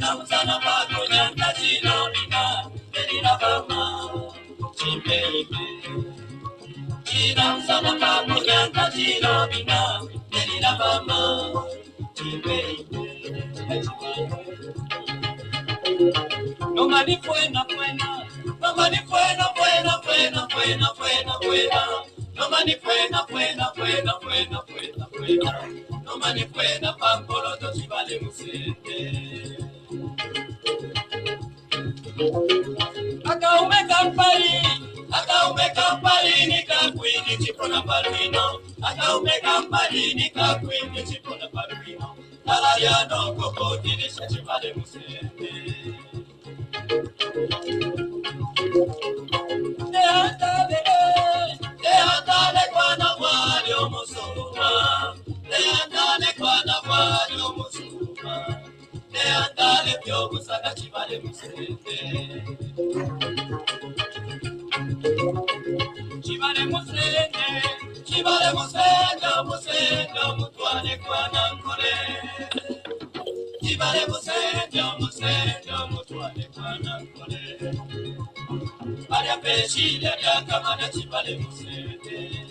Chinauzana pakunya kachino bina Delina bama Chimbebe Chinauzana pakunya kachino bina Delina bama Chimbebe No money fuena No money fuena No money fuena No money fuena pampolo to chivale musete Akaume kampali ni kakwini chipona palwino Akaume kampali ni kakwini chipona palwino Alayano koko dinisha chivale musete Deandale kwana wali omusuma Deandale kwana wali omusuma Deandale pyo kusaka chivale musete Chivale musende mutwane kwana nkole Chivale musende mutwane kwana nkole Maria Peshile ya kamana chivale musende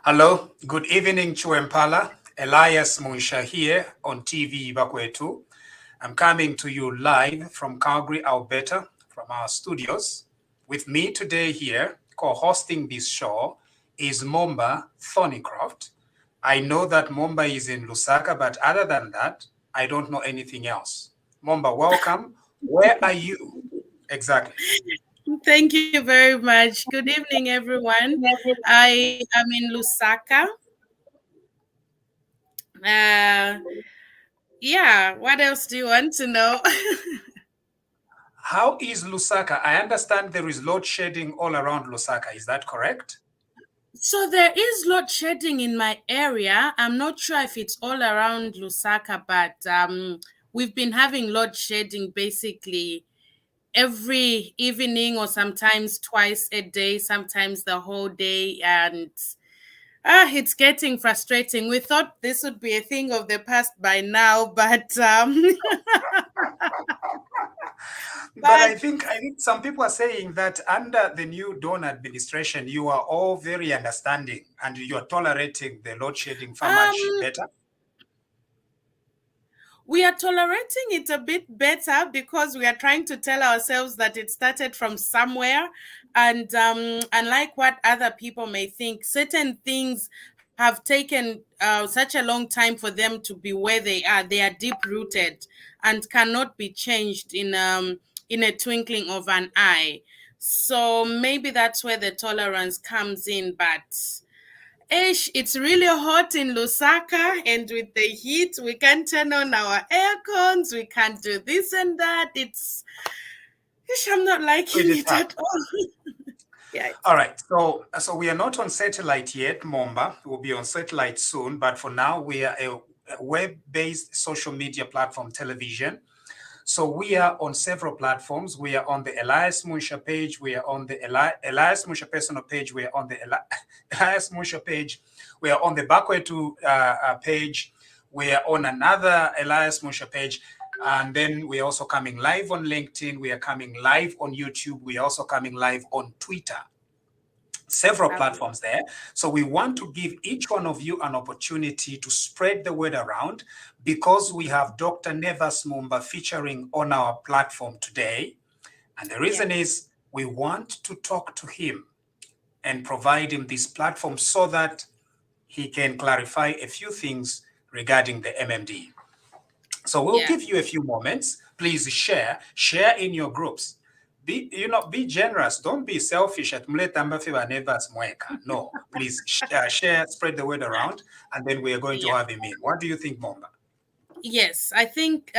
Hello, good evening, Chuempala. Elias Munsha here on TV Bakwetu. I'm coming to you live from Calgary, Alberta, from our studios. With me today here, co-hosting this show, is Mumba Thornycroft. I know that Mumba is in Lusaka, but other than that, I don't know anything else. Mumba, welcome. Where are you exactly? Thank you very much. Good evening, everyone. I am in Lusaka. Yeah, what else do you want to know? How is Lusaka? I understand there is load shedding all around Lusaka. Is that correct? So there is load shedding in my area. I'm not sure if it's all around Lusaka, but we've been having load shedding basically every evening or sometimes twice a day, sometimes the whole day. And it's getting frustrating. We thought this would be a thing of the past by now, but But I think some people are saying that under the new Dawn administration, you are all very understanding and you are tolerating the load shedding far much better. We are tolerating it a bit better because we are trying to tell ourselves that it started from somewhere. And unlike what other people may think, certain things have taken such a long time for them to be where they are. They are deep-rooted and cannot be changed in a twinkling of an eye. So maybe that's where the tolerance comes in. But It's really hot in Lusaka, and with the heat, we can't turn on our air cons. We can't do this and that. I'm not liking Pretty it tough. at all. Yeah. All right. So we are not on satellite yet, Mumba. We'll be on satellite soon, but for now we are a web-based social media platform television. So we are on several platforms. We are on the Elias Musha page. We are on the Elias Musha personal page. We are on the Elias Musha page. We are on the Bakwetu page. We are on another Elias Musha page. And then we're also coming live on LinkedIn. We are coming live on YouTube. We are also coming live on Twitter. Several platforms there. So we want to give each one of you an opportunity to spread the word around, because we have Dr. Nevers Mumba featuring on our platform today. And the reason is we want to talk to him and provide him this platform so that he can clarify a few things regarding the MMD. So we'll give you a few moments. Please share in your groups. Be generous. Don't be selfish. No, please share, spread the word around, and then we are going to have him in. What do you think, Mumba? Yes, I think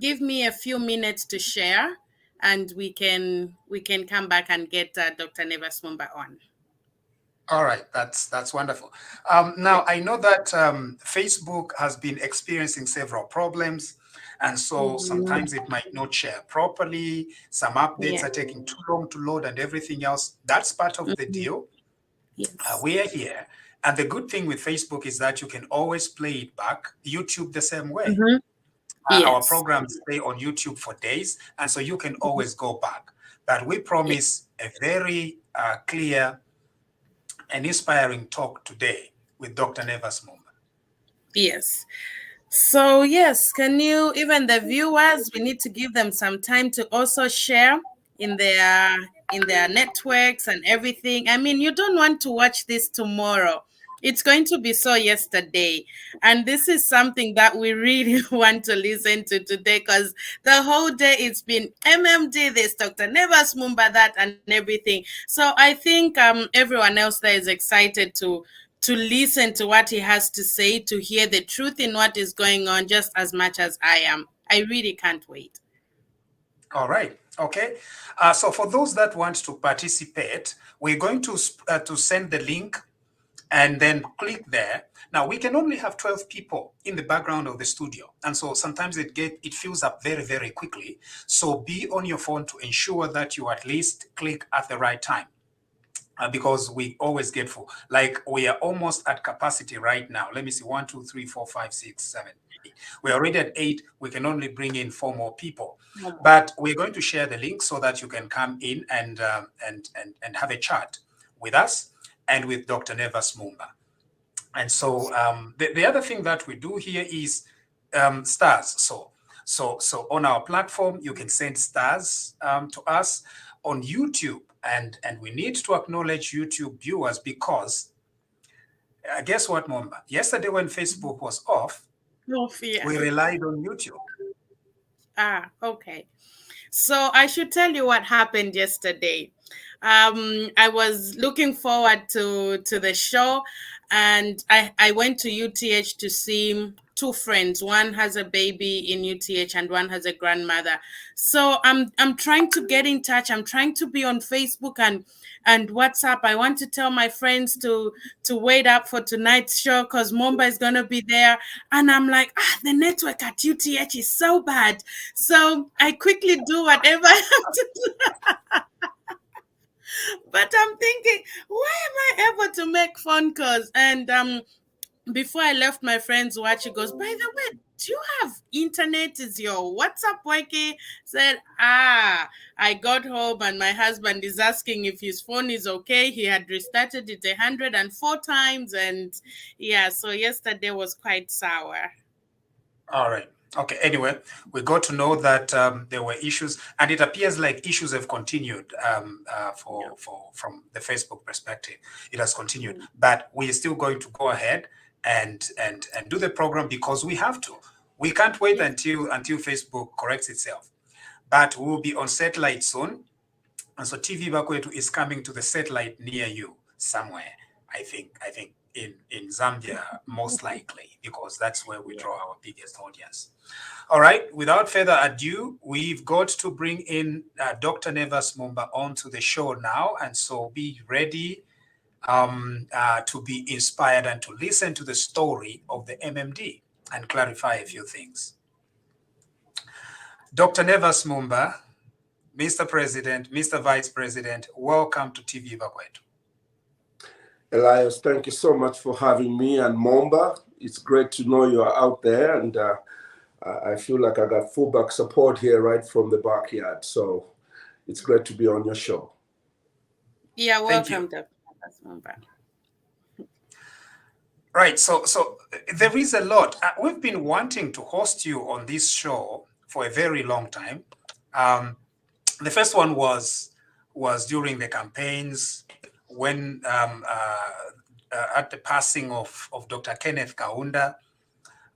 give me a few minutes to share, and we can come back and get Dr. Nevers Mumba on. All right, that's wonderful. Now I know that Facebook has been experiencing several problems. And so sometimes it might not share properly. Some updates are taking too long to load and everything else. That's part of the deal. Yes. We are here. And the good thing with Facebook is that you can always play it back. YouTube the same way. Our programs stay on YouTube for days. And so you can always go back. But we promise a very clear and inspiring talk today with Dr. Nevers Mumba. Yes. So yes, can you, even the viewers, we need to give them some time to also share in their networks and everything. I mean, you don't want to watch this tomorrow. It's going to be so yesterday. And this is something that we really want to listen to today, because the whole day it's been MMD this, Dr. Nevers Mumba that, and everything. So I think everyone else there is excited to listen to what he has to say, to hear the truth in what is going on, just as much as I am. I really can't wait. All right. Okay. So for those that want to participate, we're going to send the link and then click there. Now we can only have 12 people in the background of the studio. And so sometimes it fills up very, very quickly. So be on your phone to ensure that you at least click at the right time. Because we always get full. Like we are almost at capacity right now. Let me see, 1, 2, 3, 4, 5, 6, 7, 8. We're already at 8. We can only bring in 4 more people. But we're going to share the link so that you can come in and have a chat with us and with Dr. Nevers Mumba. And so the other thing that we do here is stars. So on our platform, you can send stars to us on YouTube. And we need to acknowledge YouTube viewers, because guess what, Mumba? Yesterday when Facebook was off, we relied on YouTube. Okay. So I should tell you what happened yesterday. I was looking forward to the show, and I went to UTH to see 2 friends. One has a baby in UTH and one has a grandmother. So I'm trying to get in touch. I'm trying to be on Facebook and WhatsApp. I want to tell my friends to wait up for tonight's show because Mumba is going to be there. And I'm like, the network at UTH is so bad. So I quickly do whatever I have to do. But I'm thinking, why am I able to make phone calls? And before I left, my friend's watch, she goes, by the way, do you have internet? Is your WhatsApp working? Said, I got home and my husband is asking if his phone is okay. He had restarted it 104 times. And so yesterday was quite sour. All right. Okay. Anyway, we got to know that there were issues, and it appears like issues have continued from the Facebook perspective. It has continued, but we are still going to go ahead and do the program because we have to. We can't wait until Facebook corrects itself. But we will be on satellite soon, and so TV Bakwetu is coming to the satellite near you somewhere. I think in Zambia, most likely, because that's where we draw our biggest audience. All right, without further ado, we've got to bring in Dr. Nevers Mumba onto the show now, and so be ready to be inspired and to listen to the story of the MMD and clarify a few things. Dr. Nevers Mumba, Mr. President, Mr. Vice President, welcome to TV Bakwetu. Elias, thank you so much for having me, and Mumba. It's great to know you are out there, and I feel like I got full back support here right from the backyard. So it's great to be on your show. Yeah, welcome, Dr. Mumba. Right, so there is a lot. We've been wanting to host you on this show for a very long time. The first one was during the campaigns when at the passing of Dr. Kenneth Kaunda,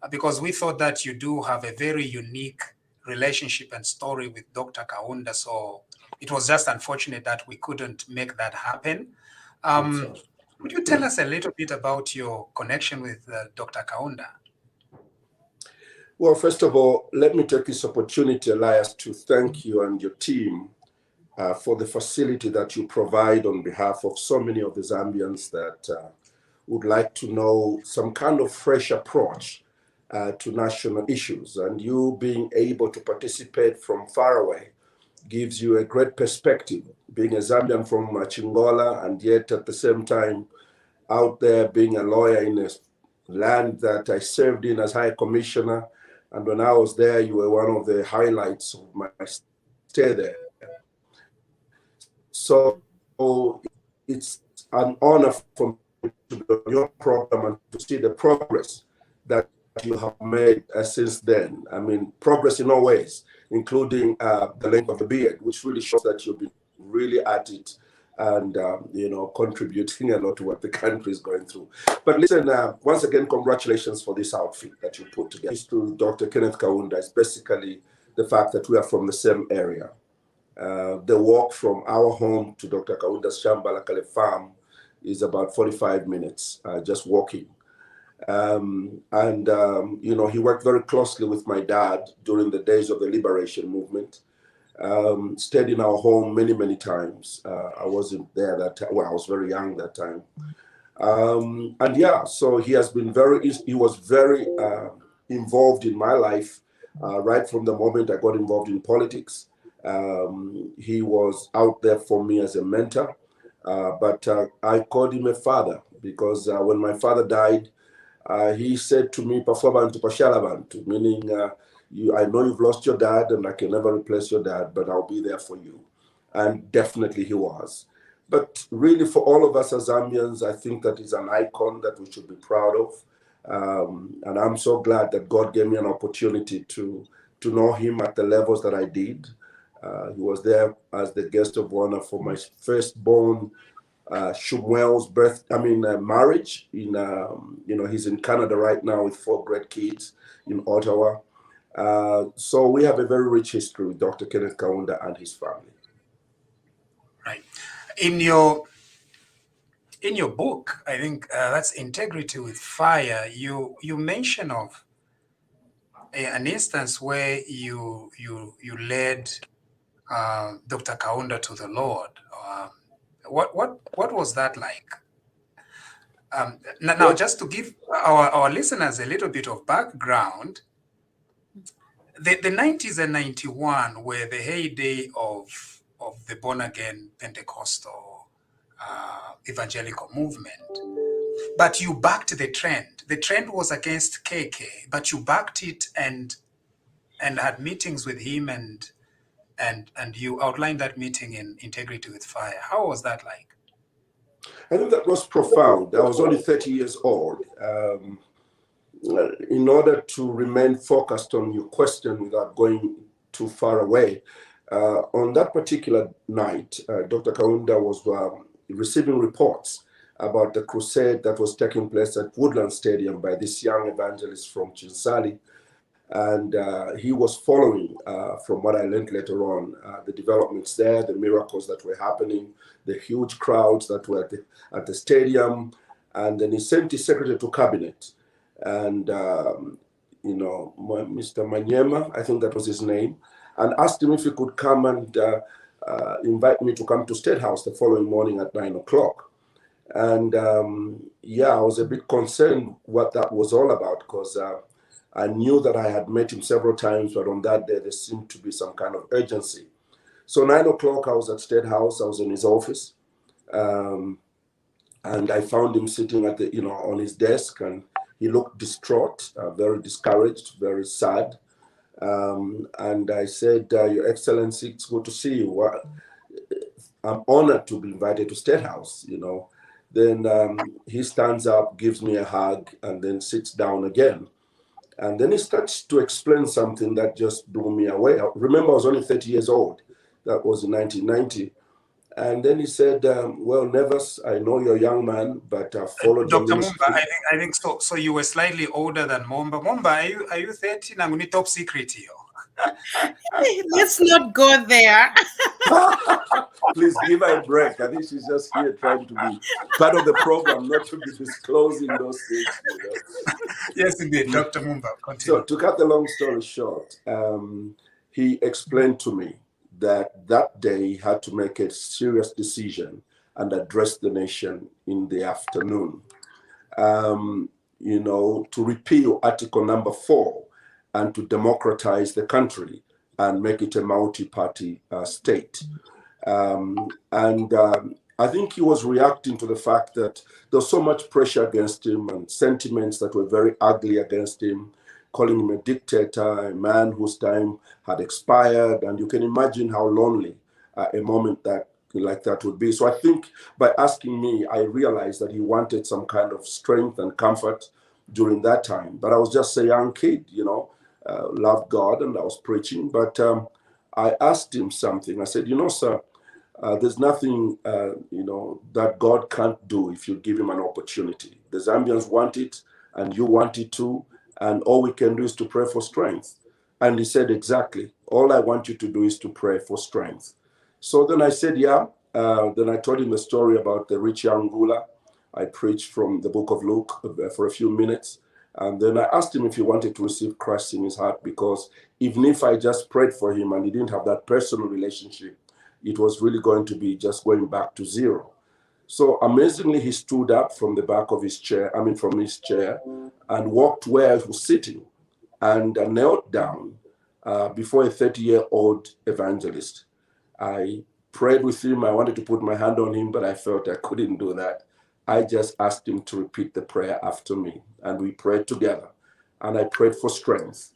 because we thought that you do have a very unique relationship and story with Dr. Kaunda. So it was just unfortunate that we couldn't make that happen. Would you tell us a little bit about your connection with Dr. Kaunda? Well, first of all, let me take this opportunity, Elias, to thank you and your team for the facility that you provide on behalf of so many of the Zambians that would like to know some kind of fresh approach to national issues. And you being able to participate from far away gives you a great perspective, being a Zambian from Chingola, and yet at the same time out there being a lawyer in a land that I served in as High Commissioner. And when I was there, you were one of the highlights of my stay there. So it's an honor for me to be on your program and to see the progress that you have made since then. I mean, progress in all ways, including the length of the beard, which really shows that you've been really at it and, contributing a lot to what the country is going through. But listen, once again, congratulations for this outfit that you put together. To Dr. Kenneth Kaunda is basically the fact that we are from the same area. The walk from our home to Dr. Kaunda's Shambalakale farm is about 45 minutes, just walking. He worked very closely with my dad during the days of the liberation movement. Stayed in our home many, many times. I wasn't there that time. Well, I was very young that time. So he was very involved in my life right from the moment I got involved in politics. He was out there for me as a mentor, but I called him a father because when my father died, he said to me, "Pafabantu Pashalabantu," meaning I know you've lost your dad and I can never replace your dad, but I'll be there for you. And definitely he was. But really for all of us as Zambians, I think that is an icon that we should be proud of. And I'm so glad that God gave me an opportunity to know him at the levels that I did. He was there as the guest of honor for my firstborn Shumwell's marriage. He's in Canada right now with 4 great kids in Ottawa. So we have a very rich history with Dr. Kenneth Kaunda and his family. Right. In your book, I think that's Integrity with Fire, you mention of an instance where you led Dr. Kaunda to the Lord. What was that like? Now, just to give our listeners a little bit of background, the 90s and 91 were the heyday of the born-again Pentecostal evangelical movement. But you backed the trend. The trend was against KK, but you backed it and had meetings with him and you outlined that meeting in Integrity with Fire. How was that like? I think that was profound. I was only 30 years old. In order to remain focused on your question without going too far away, on that particular night, Dr. Kaunda was receiving reports about the crusade that was taking place at Woodland Stadium by this young evangelist from Chinsali. And he was following, from what I learned later on, the developments there, the miracles that were happening, the huge crowds that were at the stadium. And then he sent his secretary to cabinet. And, Mr. Manyema, I think that was his name, and asked him if he could come and invite me to come to State House the following morning at 9 o'clock. And I was a bit concerned what that was all about, because I knew that I had met him several times, but on that day there seemed to be some kind of urgency. So 9 o'clock, I was at State House. I was in his office, and I found him sitting at on his desk, and he looked distraught, very discouraged, very sad. And I said, Your Excellency, it's good to see you. I'm honored to be invited to State House, Then he stands up, gives me a hug, and then sits down again. And then he starts to explain something that just blew me away. Remember, I was only 30 years old. That was in 1990. And then he said, well, Nevers, I know you're a young man, but followed Dr. Mumba, I think so. So you were slightly older than Mumba. Mumba, are you 30? I'm going top secret here. Let's not go there. Please give her a break. I think she's just here trying to be part of the program, not to be disclosing those things. Yes, indeed. Dr. Mumba, continue. So to cut the long story short, he explained to me that day he had to make a serious decision and address the nation in the afternoon, to repeal Article number 4 and to democratize the country and make it a multi-party state. I think he was reacting to the fact that there was so much pressure against him and sentiments that were very ugly against him, calling him a dictator, a man whose time had expired. And you can imagine how lonely a moment like that would be. So I think by asking me, I realized that he wanted some kind of strength and comfort during that time. But I was just a young kid, loved God, and I was preaching. But I asked him something. I said, sir, there's nothing, that God can't do if you give him an opportunity. The Zambians want it, and you want it too. And all we can do is to pray for strength. And he said, exactly. All I want you to do is to pray for strength. So then I said, yeah. Then I told him a story about the rich young ruler. I preached from the book of Luke for a few minutes. And then I asked him if he wanted to receive Christ in his heart, because even if I just prayed for him and he didn't have that personal relationship, it was really going to be just going back to zero. So amazingly, he stood up from the back of his chair, from his chair, and walked where he was sitting and knelt down before a 30-year-old evangelist. I prayed with him. I wanted to put my hand on him, but I felt I couldn't do that. I just asked him to repeat the prayer after me, and we prayed together, and I prayed for strength.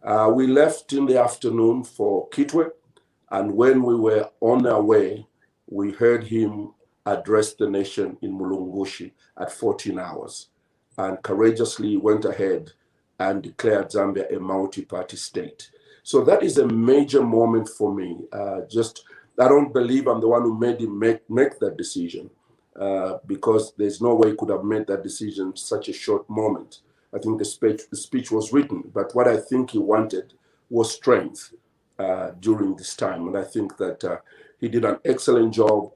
We left in the afternoon for Kitwe, and when we were on our way, we heard him address the nation in Mulungushi at 14 hours, and courageously went ahead and declared Zambia a multi-party state. So that is a major moment for me. I don't believe I'm the one who made him make that decision, because there's no way he could have made that decision in such a short moment. I think the speech was written, but what I think he wanted was strength during this time. And I think that he did an excellent job.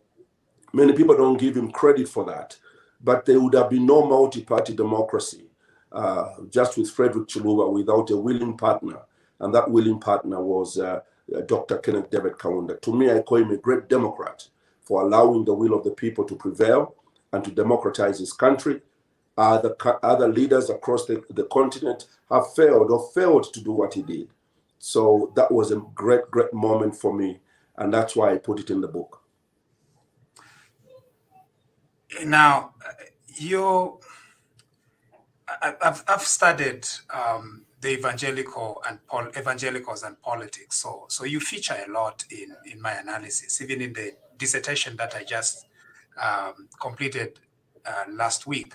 Many people don't give him credit for that, but there would have been no multi-party democracy just with Frederick Chiluba without a willing partner. And that willing partner was Dr. Kenneth David Kaunda. To me, I call him a great Democrat for allowing the will of the people to prevail and to democratize his country. Other leaders across the continent have failed to do what he did. So that was a great, great moment for me. And that's why I put it in the book. Now, I've studied the evangelicals and politics. So you feature a lot in my analysis, even in the dissertation that I just completed last week.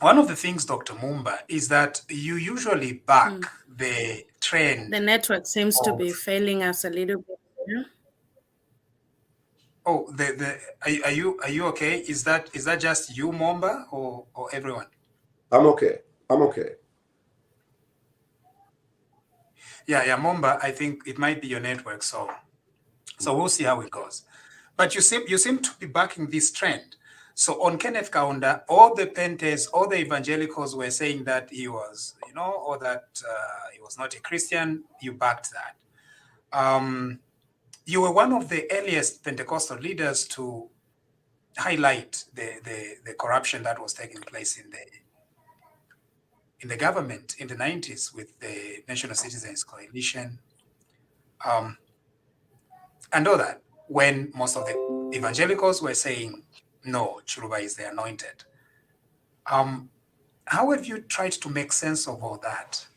One of the things, Dr. Mumba, is that you usually back the trend. The network seems to be failing us a little bit. Yeah? Oh, are you okay? Is that just you, Mumba, or everyone? I'm okay. Yeah, Mumba, I think it might be your network, so we'll see how it goes. But you seem to be backing this trend. So on Kenneth Kaunda, all the Pentes, all the evangelicals were saying that he was, or that he was not a Christian. You backed that. You were one of the earliest Pentecostal leaders to highlight the corruption that was taking place in the government in the 90s with the National Citizens Coalition, and all that, when most of the evangelicals were saying, no, Chiluba is the anointed. How have you tried to make sense of all that?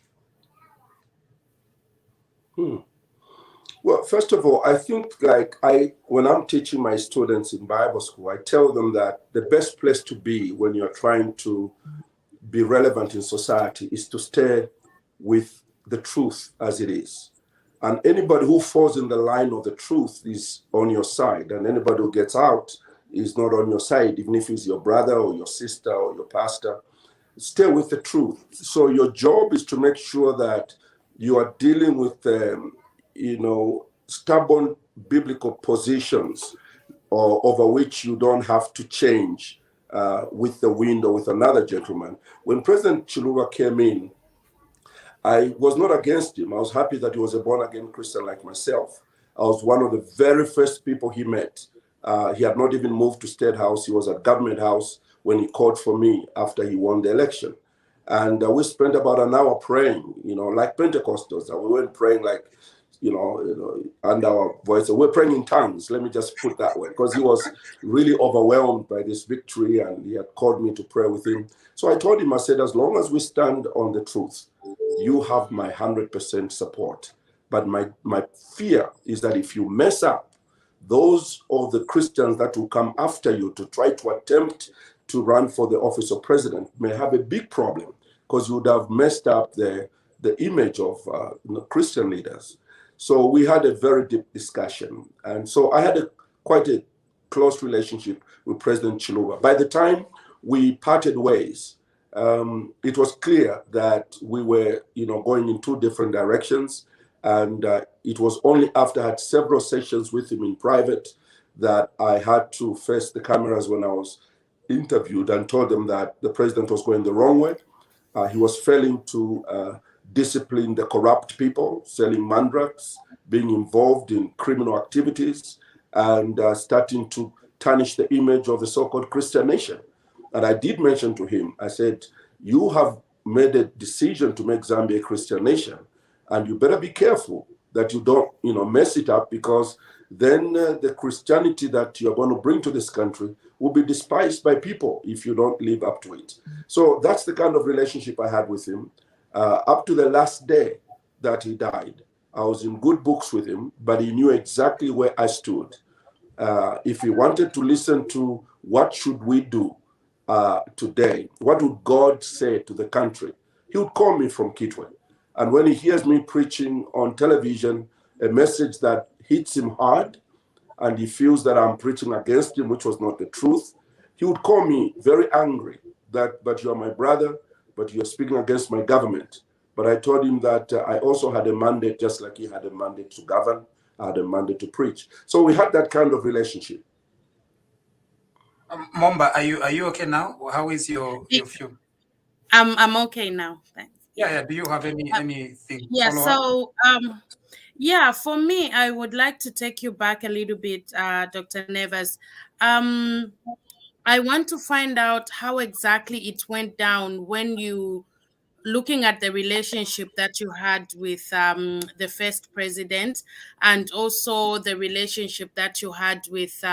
Well, first of all, I think when I'm teaching my students in Bible school, I tell them that the best place to be when you're trying to be relevant in society is to stay with the truth as it is. And anybody who falls in the line of the truth is on your side, and anybody who gets out is not on your side, even if it's your brother or your sister or your pastor. Stay with the truth. So your job is to make sure that you are dealing with stubborn biblical positions over which you don't have to change with the wind or with another gentleman. When President Chiluba came in, I was not against him. I was happy that he was a born-again Christian like myself. I was one of the very first people he met. He had not even moved to State House. He was at Government House when he called for me after he won the election. And we spent about an hour praying, like Pentecostals. And we weren't praying like, under our voice. So we're praying in tongues, let me just put that way, because he was really overwhelmed by this victory and he had called me to pray with him. So I told him, I said, as long as we stand on the truth, you have my 100% support. But my fear is that if you mess up, those of the Christians that will come after you to try to attempt to run for the office of president may have a big problem, because you would have messed up the image of Christian leaders. So we had a very deep discussion. And so I had quite a close relationship with President Chiluba. By the time we parted ways, it was clear that we were, going in two different directions. And it was only after I had several sessions with him in private that I had to face the cameras when I was interviewed and told them that the president was going the wrong way. He was failing to discipline the corrupt people, selling mandrakes, being involved in criminal activities, and starting to tarnish the image of the so-called Christian nation. And I did mention to him, I said, you have made a decision to make Zambia a Christian nation, and you better be careful that you don't, mess it up, because then the Christianity that you're going to bring to this country will be despised by people if you don't live up to it. So that's the kind of relationship I had with him. Up to the last day that he died, I was in good books with him, but he knew exactly where I stood. If he wanted to listen to what should we do today, what would God say to the country, he would call me from Kitwe. And when he hears me preaching on television a message that hits him hard, and he feels that I'm preaching against him, which was not the truth, he would call me very angry that, but you are my brother, but you're speaking against my government. But I told him that I also had a mandate, just like he had a mandate to govern, I had a mandate to preach. So we had that kind of relationship. Mumba, are you okay now? How is your view? I'm okay now. Thanks. Yeah. Do you have anything? Yeah. So for me, I would like to take you back a little bit, Dr. Nevers. I want to find out how exactly it went down when you, looking at the relationship that you had with the first president, and also the relationship that you had with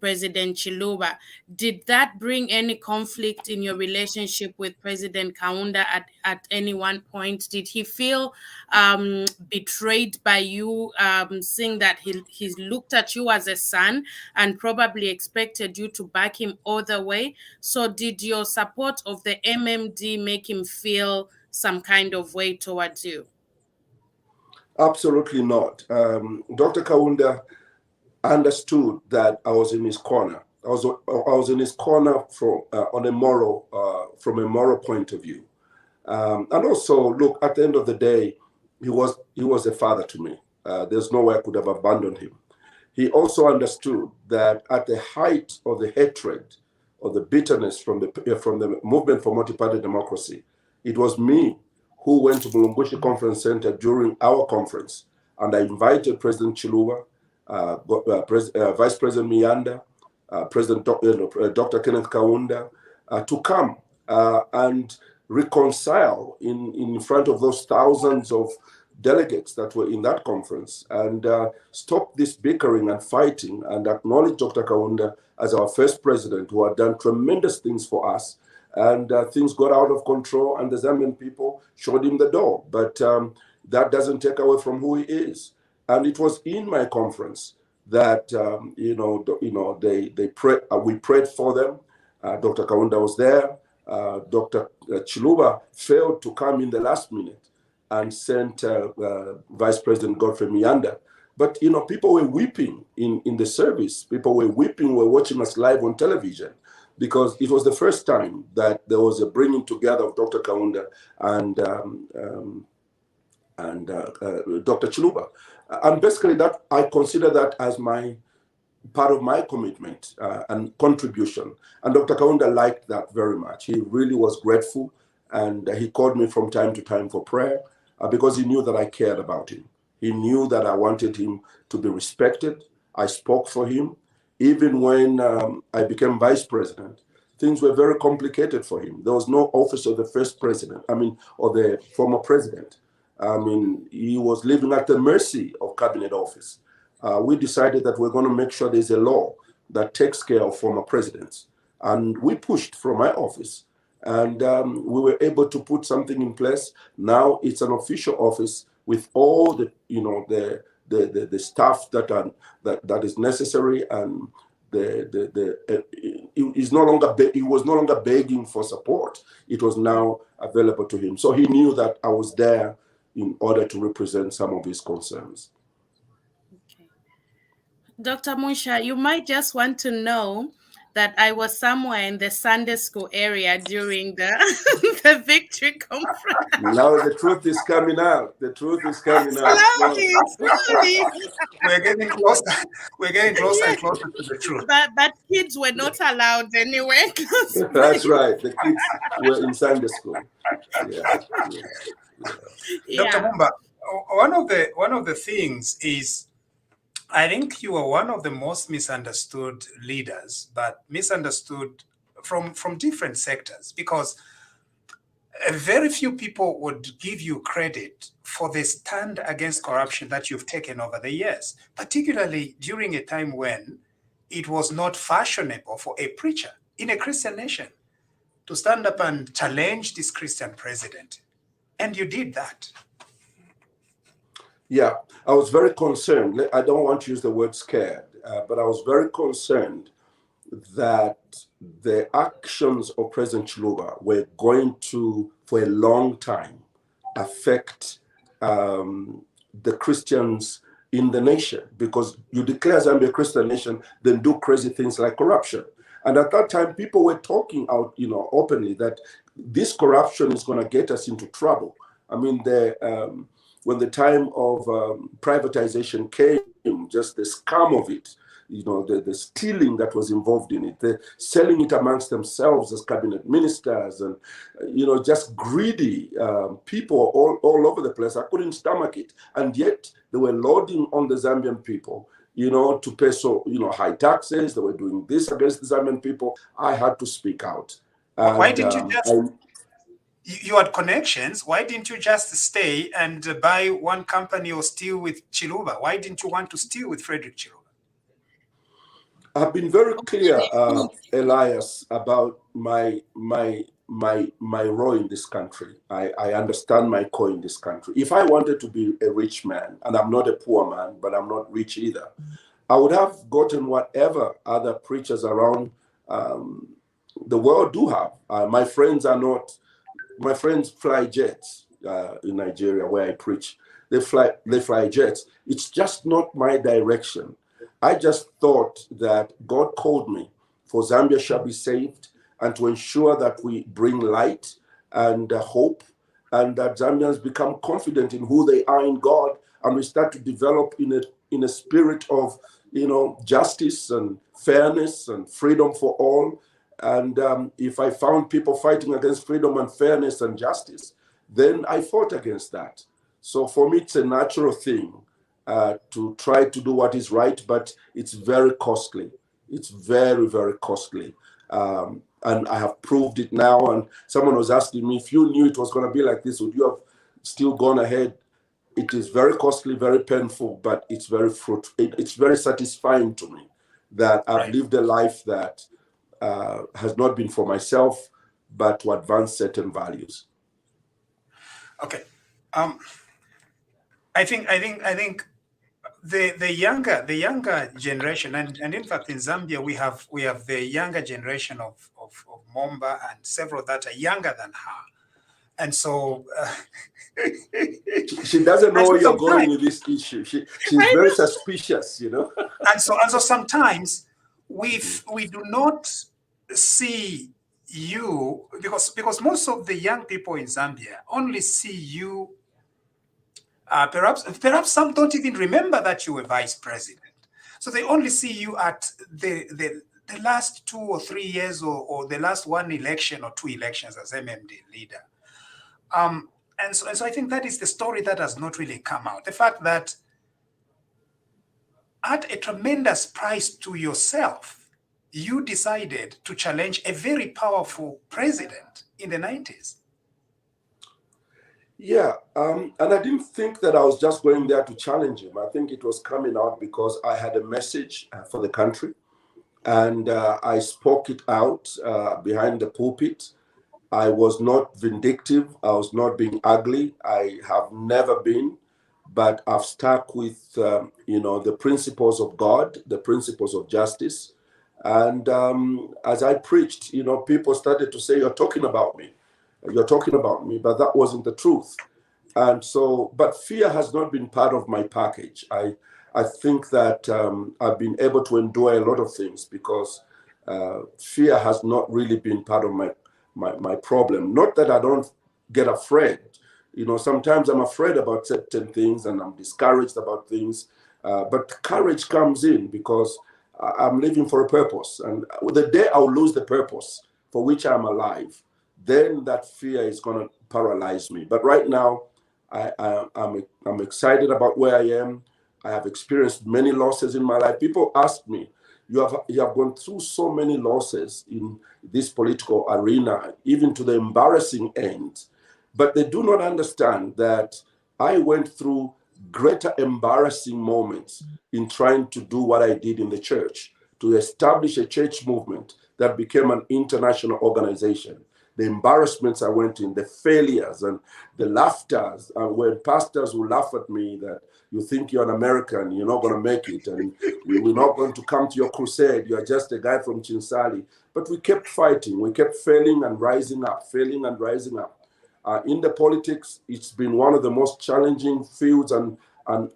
President Chiluba. Did that bring any conflict in your relationship with President Kaunda at any one point? Did he feel betrayed by you, seeing that he looked at you as a son and probably expected you to back him all the way? So did your support of the MMD make him feel some kind of way towards you? Absolutely not. Dr. Kaunda understood that I was in his corner. I was in his corner from a moral point of view, and also, look, at the end of the day, he was a father to me. There's no way I could have abandoned him. he also understood that at the height of the hatred or the bitterness from the movement for multi-party democracy, it was me who went to Bulumbushi Conference Center during our conference, and I invited President Chiluba, Vice President Miyanda, President Dr. Kenneth Kaunda, to come and reconcile in front of those thousands of delegates that were in that conference, and stop this bickering and fighting, and acknowledge Dr. Kaunda as our first president, who had done tremendous things for us. And things got out of control, and the Zambian people showed him the door. But that doesn't take away from who he is. And it was in my conference that we prayed for them. Dr. Kaunda was there. Dr. Chiluba failed to come in the last minute and sent Vice President Godfrey Miyanda. But people were weeping in the service. People were weeping, were watching us live on television, because it was the first time that there was a bringing together of Dr. Kaunda and Dr. Chiluba. And basically, that I consider that as part of my commitment and contribution. And Dr. Kaunda liked that very much. He really was grateful, and he called me from time to time for prayer because he knew that I cared about him. He knew that I wanted him to be respected. I spoke for him. Even when I became vice president, things were very complicated for him. There was no office of the first president, or the former president. He was living at the mercy of cabinet office. We decided that we're going to make sure there's a law that takes care of former presidents. And we pushed from my office, and we were able to put something in place. Now it's an official office with all the staff that is necessary, and he was no longer begging for support. It was now available to him. So he knew that I was there in order to represent some of his concerns. Okay. Dr. Munsha, you might just want to know that I was somewhere in the Sunday school area during the the victory conference. Now the truth is coming out. The truth is coming out. Slowly. We're getting closer. We're getting closer and closer to the truth. But kids were not allowed anywhere. That's right. The kids were in Sunday school. Yeah. Dr. Mumba, one of the things is, I think you are one of the most misunderstood leaders, but misunderstood from different sectors, because very few people would give you credit for the stand against corruption that you've taken over the years, particularly during a time when it was not fashionable for a preacher in a Christian nation to stand up and challenge this Christian president. And you did that. Yeah, I was very concerned. I don't want to use the word scared, but I was very concerned that the actions of President Chiluba were going to, for a long time, affect the Christians in the nation, because you declare Zambia a Christian nation, then do crazy things like corruption. And at that time, people were talking out, openly that this corruption is going to get us into trouble. When the time of privatization came, just the scam of it, the stealing that was involved in it, the selling it amongst themselves as cabinet ministers, and, just greedy people all over the place. I couldn't stomach it. And yet they were loading on the Zambian people, to pay high taxes. They were doing this against the Zambian people. I had to speak out. And, why didn't you just... You had connections. Why didn't you just stay and buy one company or steal with Chiluba? Why didn't you want to steal with Frederick Chiluba? I've been very clear, Elias, about my role in this country. I understand my core in this country. If I wanted to be a rich man, and I'm not a poor man, but I'm not rich either, I would have gotten whatever other preachers around the world do have. My friends fly jets in Nigeria, where I preach. They fly jets. It's just not my direction. I just thought that God called me for Zambia shall be saved, and to ensure that we bring light and hope, and that Zambians become confident in who they are in God, and we start to develop in a spirit of justice and fairness and freedom for all. And if I found people fighting against freedom and fairness and justice, then I fought against that. So for me, it's a natural thing to try to do what is right, but it's very costly. It's very, very costly. And I have proved it now. And someone was asking me, if you knew it was going to be like this, would you have still gone ahead? It is very costly, very painful, but it's very fruitful. It's very satisfying to me that I've lived a life that has not been for myself, but to advance certain values. Okay, I think the younger generation, and in fact in Zambia we have the younger generation of Mumba and several that are younger than her, and so she doesn't know where you're going with this issue. She's very suspicious, And so sometimes we do not see you because most of the young people in Zambia only see you. Perhaps some don't even remember that you were vice president. So they only see you at the last 2 or 3 years or the last one election or 2 elections as MMD leader. And so I think that is the story that has not really come out. The fact that at a tremendous price to yourself, you decided to challenge a very powerful president in the 90s. Yeah, and I didn't think that I was just going there to challenge him. I think it was coming out because I had a message for the country, and I spoke it out behind the pulpit. I was not vindictive. I was not being ugly. I have never been, but I've stuck with, the principles of God, the principles of justice. And as I preached, people started to say, you're talking about me, but that wasn't the truth. And so, but fear has not been part of my package. I think that I've been able to endure a lot of things because fear has not really been part of my problem. Not that I don't get afraid. Sometimes I'm afraid about certain things and I'm discouraged about things. But courage comes in because I'm living for a purpose. And the day I'll lose the purpose for which I'm alive, then that fear is going to paralyze me. But right now, I'm excited about where I am. I have experienced many losses in my life. People ask me, you have gone through so many losses in this political arena, even to the embarrassing end. But they do not understand that I went through greater embarrassing moments in trying to do what I did in the church, to establish a church movement that became an international organization. The embarrassments I went in, the failures and the laughters, and when pastors will laugh at me that you think you're an American, you're not going to make it, and we're not going to come to your crusade, you're just a guy from Chinsali. But we kept fighting, we kept failing and rising up, failing and rising up. In the politics, it's been one of the most challenging fields and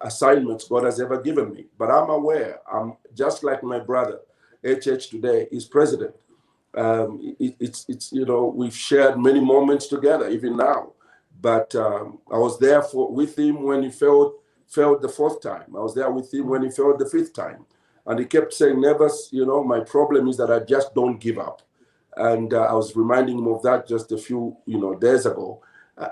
assignments God has ever given me. But I'm aware, I'm just like my brother, HH today, is president. We've shared many moments together, even now. But I was there with him when he failed the 4th time. I was there with him when he failed the 5th time. And he kept saying, Nevers, my problem is that I just don't give up. And I was reminding him of that just a few, days ago.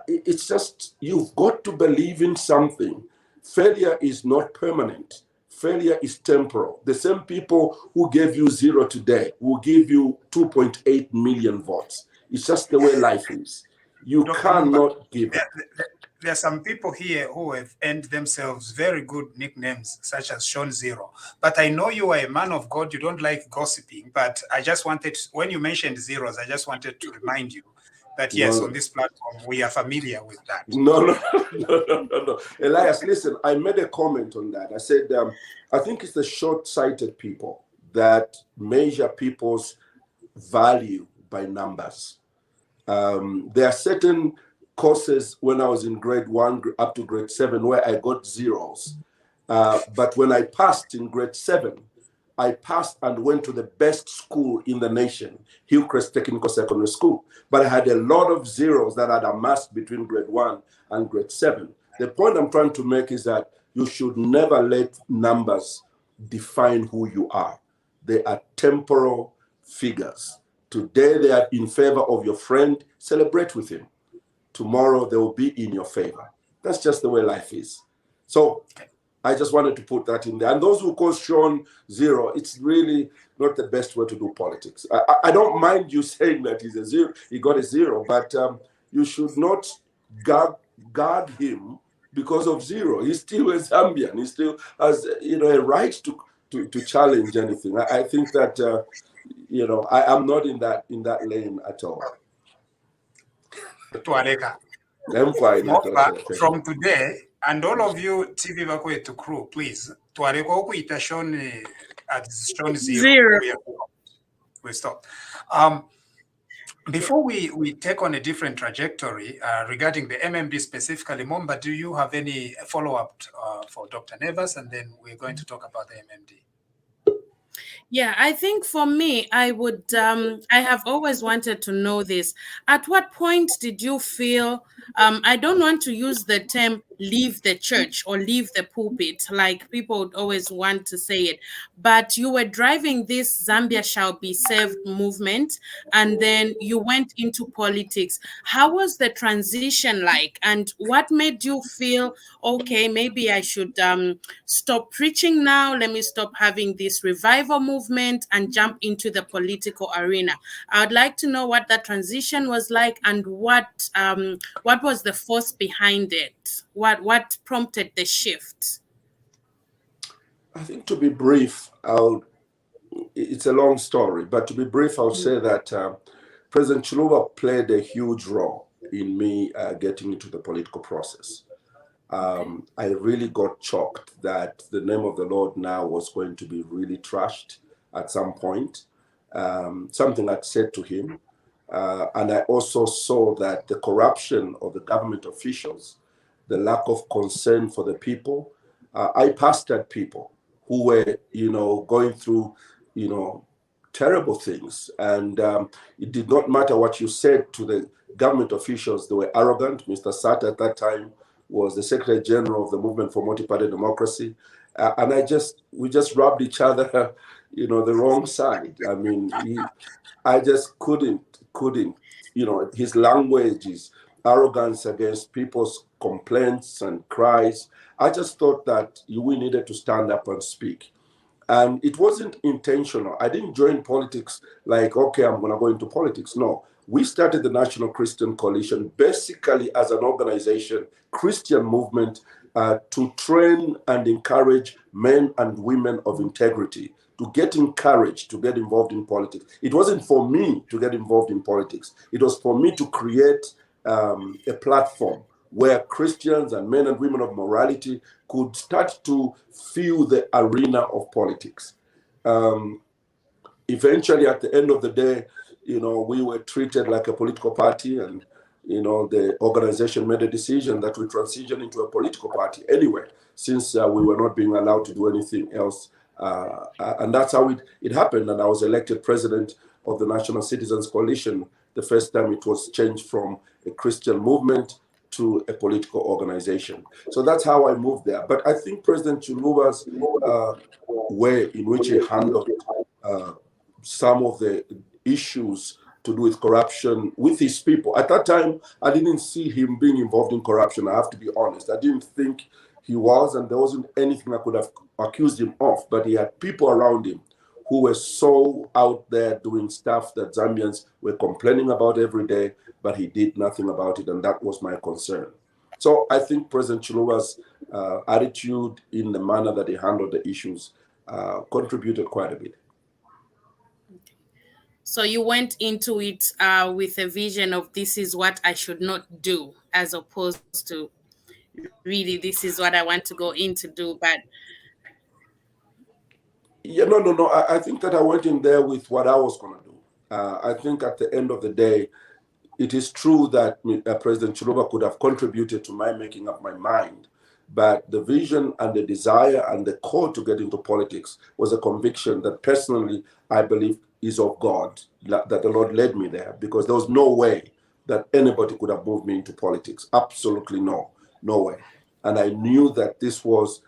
It's just, you've got to believe in something. Failure is not permanent. Failure is temporal. The same people who gave you 0 today will give you 2.8 million votes. It's just the way life is. You cannot give up. There are some people here who have earned themselves very good nicknames, such as Sean Zero. But I know you are a man of God. You don't like gossiping. But I just wanted, when you mentioned zeros, I just wanted to remind you that, yes, on this platform, we are familiar with that. No. Elias, listen, I made a comment on that. I said, I think it's the short-sighted people that measure people's value by numbers. There are certain courses when I was in grade 1 up to grade 7 where I got zeros. But when I passed in grade 7, I passed and went to the best school in the nation, Hillcrest Technical Secondary School. But I had a lot of zeros that I'd amassed between grade 1 and grade 7. The point I'm trying to make is that you should never let numbers define who you are. They are temporal figures. Today they are in favor of your friend, celebrate with him. Tomorrow they will be in your favor. That's just the way life is. So I just wanted to put that in there. And those who call Sean zero, it's really not the best way to do politics. I don't mind you saying that he's a zero, he got a zero, but you should not guard him because of zero. He's still a Zambian. He still has, a right to challenge anything. I think that I am not in that lane at all. From today, and all of you TV Bakwetu crew, please, Sean at Sean zero. We stop. Before we take on a different trajectory regarding the MMD specifically, Mumba, do you have any follow-up for Dr. Nevers? And then we're going to talk about the MMD. Yeah, I think for me, I have always wanted to know this. At what point did you feel, I don't want to use the term leave the church or leave the pulpit, like people would always want to say it, but you were driving this Zambia shall be saved movement, and then you went into politics. How was the transition like? And what made you feel, okay, maybe I should stop preaching now, let me stop having this revival movement and jump into the political arena? I would like to know what that transition was like, and what was the force behind it? What prompted the shift? I think, to be brief, it's a long story, but to be brief, I'll say that President Chiluba played a huge role in me getting into the political process. I really got shocked that the name of the Lord now was going to be really trashed at some point. Something I'd said to him. And I also saw that the corruption of the government officials, the lack of concern for the people. I pastored people who were, going through, terrible things. And it did not matter what you said to the government officials. They were arrogant. Mr. Sata at that time was the Secretary General of the Movement for Multi-Party Democracy. And we just rubbed each other, the wrong side. I mean, I just couldn't, his language, his arrogance against people's complaints and cries. I just thought that we needed to stand up and speak. And it wasn't intentional. I didn't join politics like, okay, I'm going to go into politics. No, we started the National Christian Coalition basically as an organization, Christian movement, to train and encourage men and women of integrity to get encouraged to get involved in politics. It wasn't for me to get involved in politics. It was for me to create a platform where Christians and men and women of morality could start to feel the arena of politics. Eventually, at the end of the day, we were treated like a political party, and the organization made a decision that we transition into a political party anyway, since we were not being allowed to do anything else. And that's how it happened. And I was elected president of the National Citizens Coalition the first time it was changed from a Christian movement to a political organization. So that's how I moved there. But I think President Chiluba's way in which he handled some of the issues to do with corruption with his people. At that time, I didn't see him being involved in corruption. I have to be honest. I didn't think he was, and there wasn't anything I could have accused him of, but he had people around him who were so out there doing stuff that Zambians were complaining about every day, but he did nothing about it, and that was my concern. So I think President Chiluba's attitude in the manner that he handled the issues contributed quite a bit. So you went into it with a vision of this is what I should not do, as opposed to really this is what I want to go in to do. But yeah, no. I think that I went in there with what I was going to do. I think at the end of the day, it is true that President Chiluba could have contributed to my making up my mind, but the vision and the desire and the call to get into politics was a conviction that personally I believe is of God, that the Lord led me there, because there was no way that anybody could have moved me into politics. Absolutely no way. And I knew that this was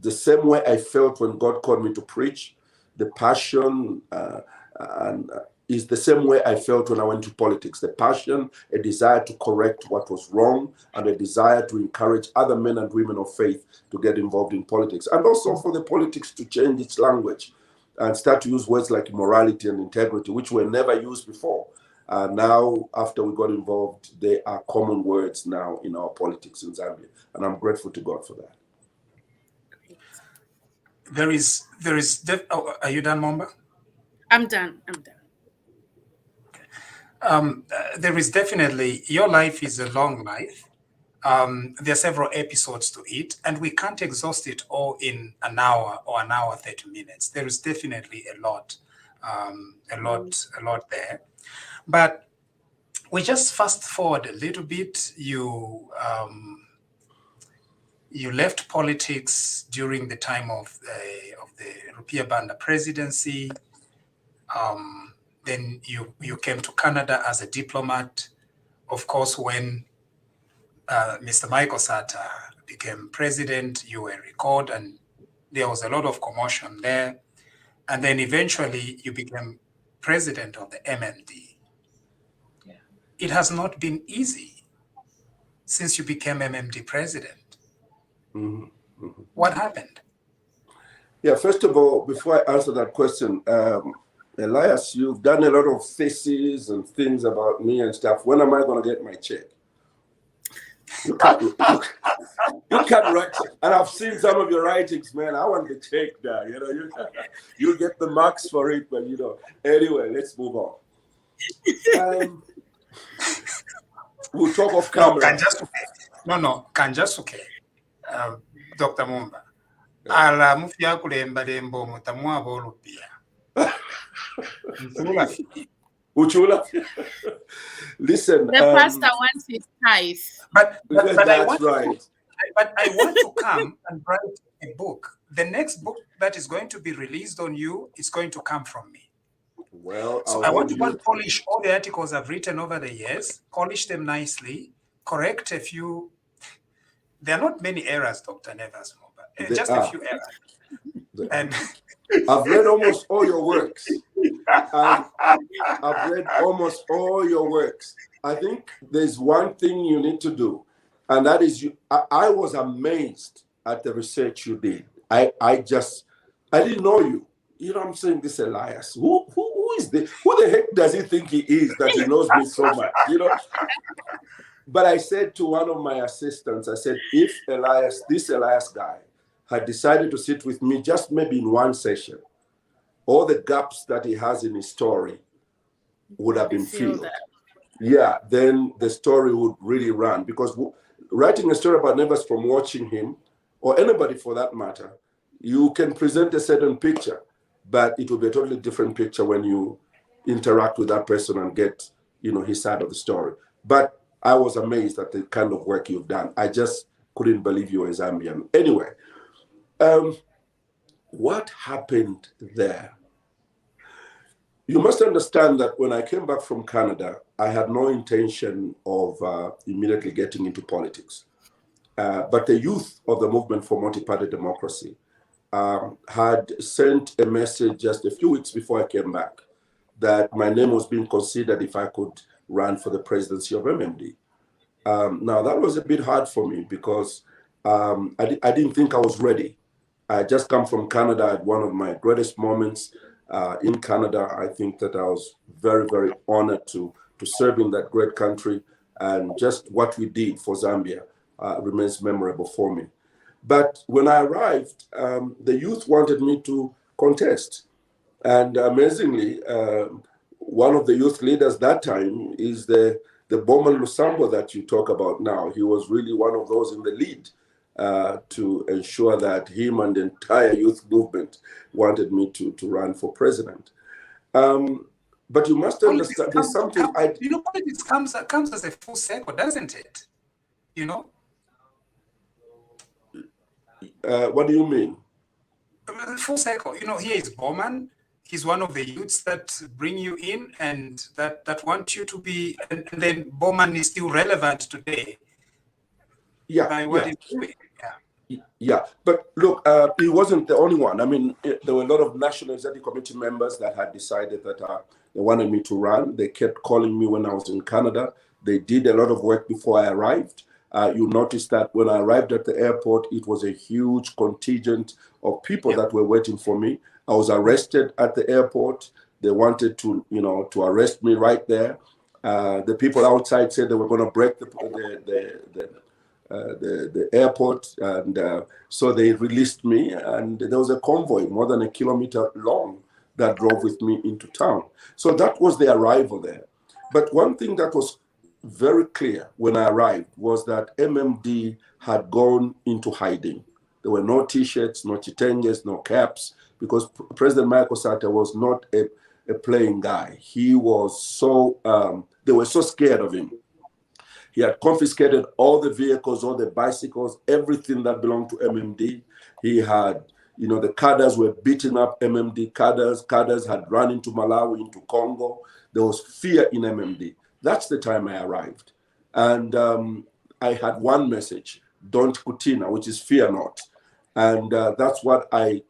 the same way I felt when God called me to preach. The passion is the same way I felt when I went to politics. The passion, a desire to correct what was wrong, and a desire to encourage other men and women of faith to get involved in politics. And also for the politics to change its language and start to use words like morality and integrity, which were never used before. Now, after we got involved, they are common words now in our politics in Zambia. And I'm grateful to God for that. Are you done, Mumba? I'm done. There is definitely, your life is a long life. There are several episodes to it, and we can't exhaust it all in an hour or an hour, 30 minutes. There is definitely a lot there. But we just fast forward a little bit. You left politics during the time of the Rupiah Banda presidency. Then you came to Canada as a diplomat. Of course, when Mr. Michael Sata became president, you were recalled, and there was a lot of commotion there. And then eventually you became president of the MMD. Yeah. It has not been easy since you became MMD president. Mm-hmm. Mm-hmm. What happened? Yeah, first of all, before I answer that question, Elias, you've done a lot of theses and things about me and stuff. When am I going to get my check? You can't write. And I've seen some of your writings, man. I want the check now. You'll get the marks for it, but Anyway, let's move on. We'll talk off camera. Kanjasuke. Dr. Mumba. Ala mufya kulemba lembo mutamwa bolupia. Listen. The pastor wants his tithe. But that's right. But I want to come and write a book. The next book that is going to be released on you is going to come from me. Well, so I want to polish all the articles I've written over the years, polish them nicely, correct a few. There are not many errors, Dr. Nevers Mumba. Just a few errors. And I've read almost all your works. I've read almost all your works. I think there's one thing you need to do, and that is I was amazed at the research you did. I didn't know you. You know what I'm saying? This Elias. Who is this? Who the heck does he think he is that he knows me so much? But I said to one of my assistants, I said, if this Elias guy had decided to sit with me just maybe in one session, all the gaps that he has in his story would have been filled. Yeah, then the story would really run. Because writing a story about Nevers from watching him, or anybody for that matter, you can present a certain picture, but it will be a totally different picture when you interact with that person and get, his side of the story. But I was amazed at the kind of work you've done. I just couldn't believe you were a Zambian. Anyway, what happened there? You must understand that when I came back from Canada, I had no intention of immediately getting into politics. But the youth of the Movement for Multi-Party Democracy had sent a message just a few weeks before I came back that my name was being considered if I could run for the presidency of MMD. Now, that was a bit hard for me because I didn't think I was ready. I had just come from Canada at one of my greatest moments. In Canada, I think that I was very, very honored to serve in that great country, and just what we did for Zambia remains memorable for me. But when I arrived, the youth wanted me to contest. And amazingly, one of the youth leaders that time is the Bowman Lusambo that you talk about now. He was really one of those in the lead to ensure that him and the entire youth movement wanted me to run for president. But you must understand, there's something politics comes as a full circle, doesn't it? What do you mean? Full circle. Here is Bowman. He's one of the youths that bring you in and that want you to be, and then Bowman is still relevant today. Yeah. By what he's doing. Yeah. Yeah, but look, he wasn't the only one. I mean, there were a lot of National Executive Committee members that had decided that they wanted me to run. They kept calling me when I was in Canada. They did a lot of work before I arrived. You noticed that when I arrived at the airport, it was a huge contingent of people that were waiting for me. I was arrested at the airport. They wanted to, to arrest me right there. The people outside said they were going to break the airport, and so they released me, and there was a convoy more than a kilometer long that drove with me into town. So that was the arrival there. But one thing that was very clear when I arrived was that MMD had gone into hiding. There were no t-shirts, no chitenges, no caps, because President Michael Sata was not a playing guy. He was so, they were so scared of him. He had confiscated all the vehicles, all the bicycles, everything that belonged to MMD. He had, the cadres were beating up MMD cadres. Cadres had run into Malawi, into Congo. There was fear in MMD. That's the time I arrived. And I had one message, don't kutina, which is fear not. And that's what I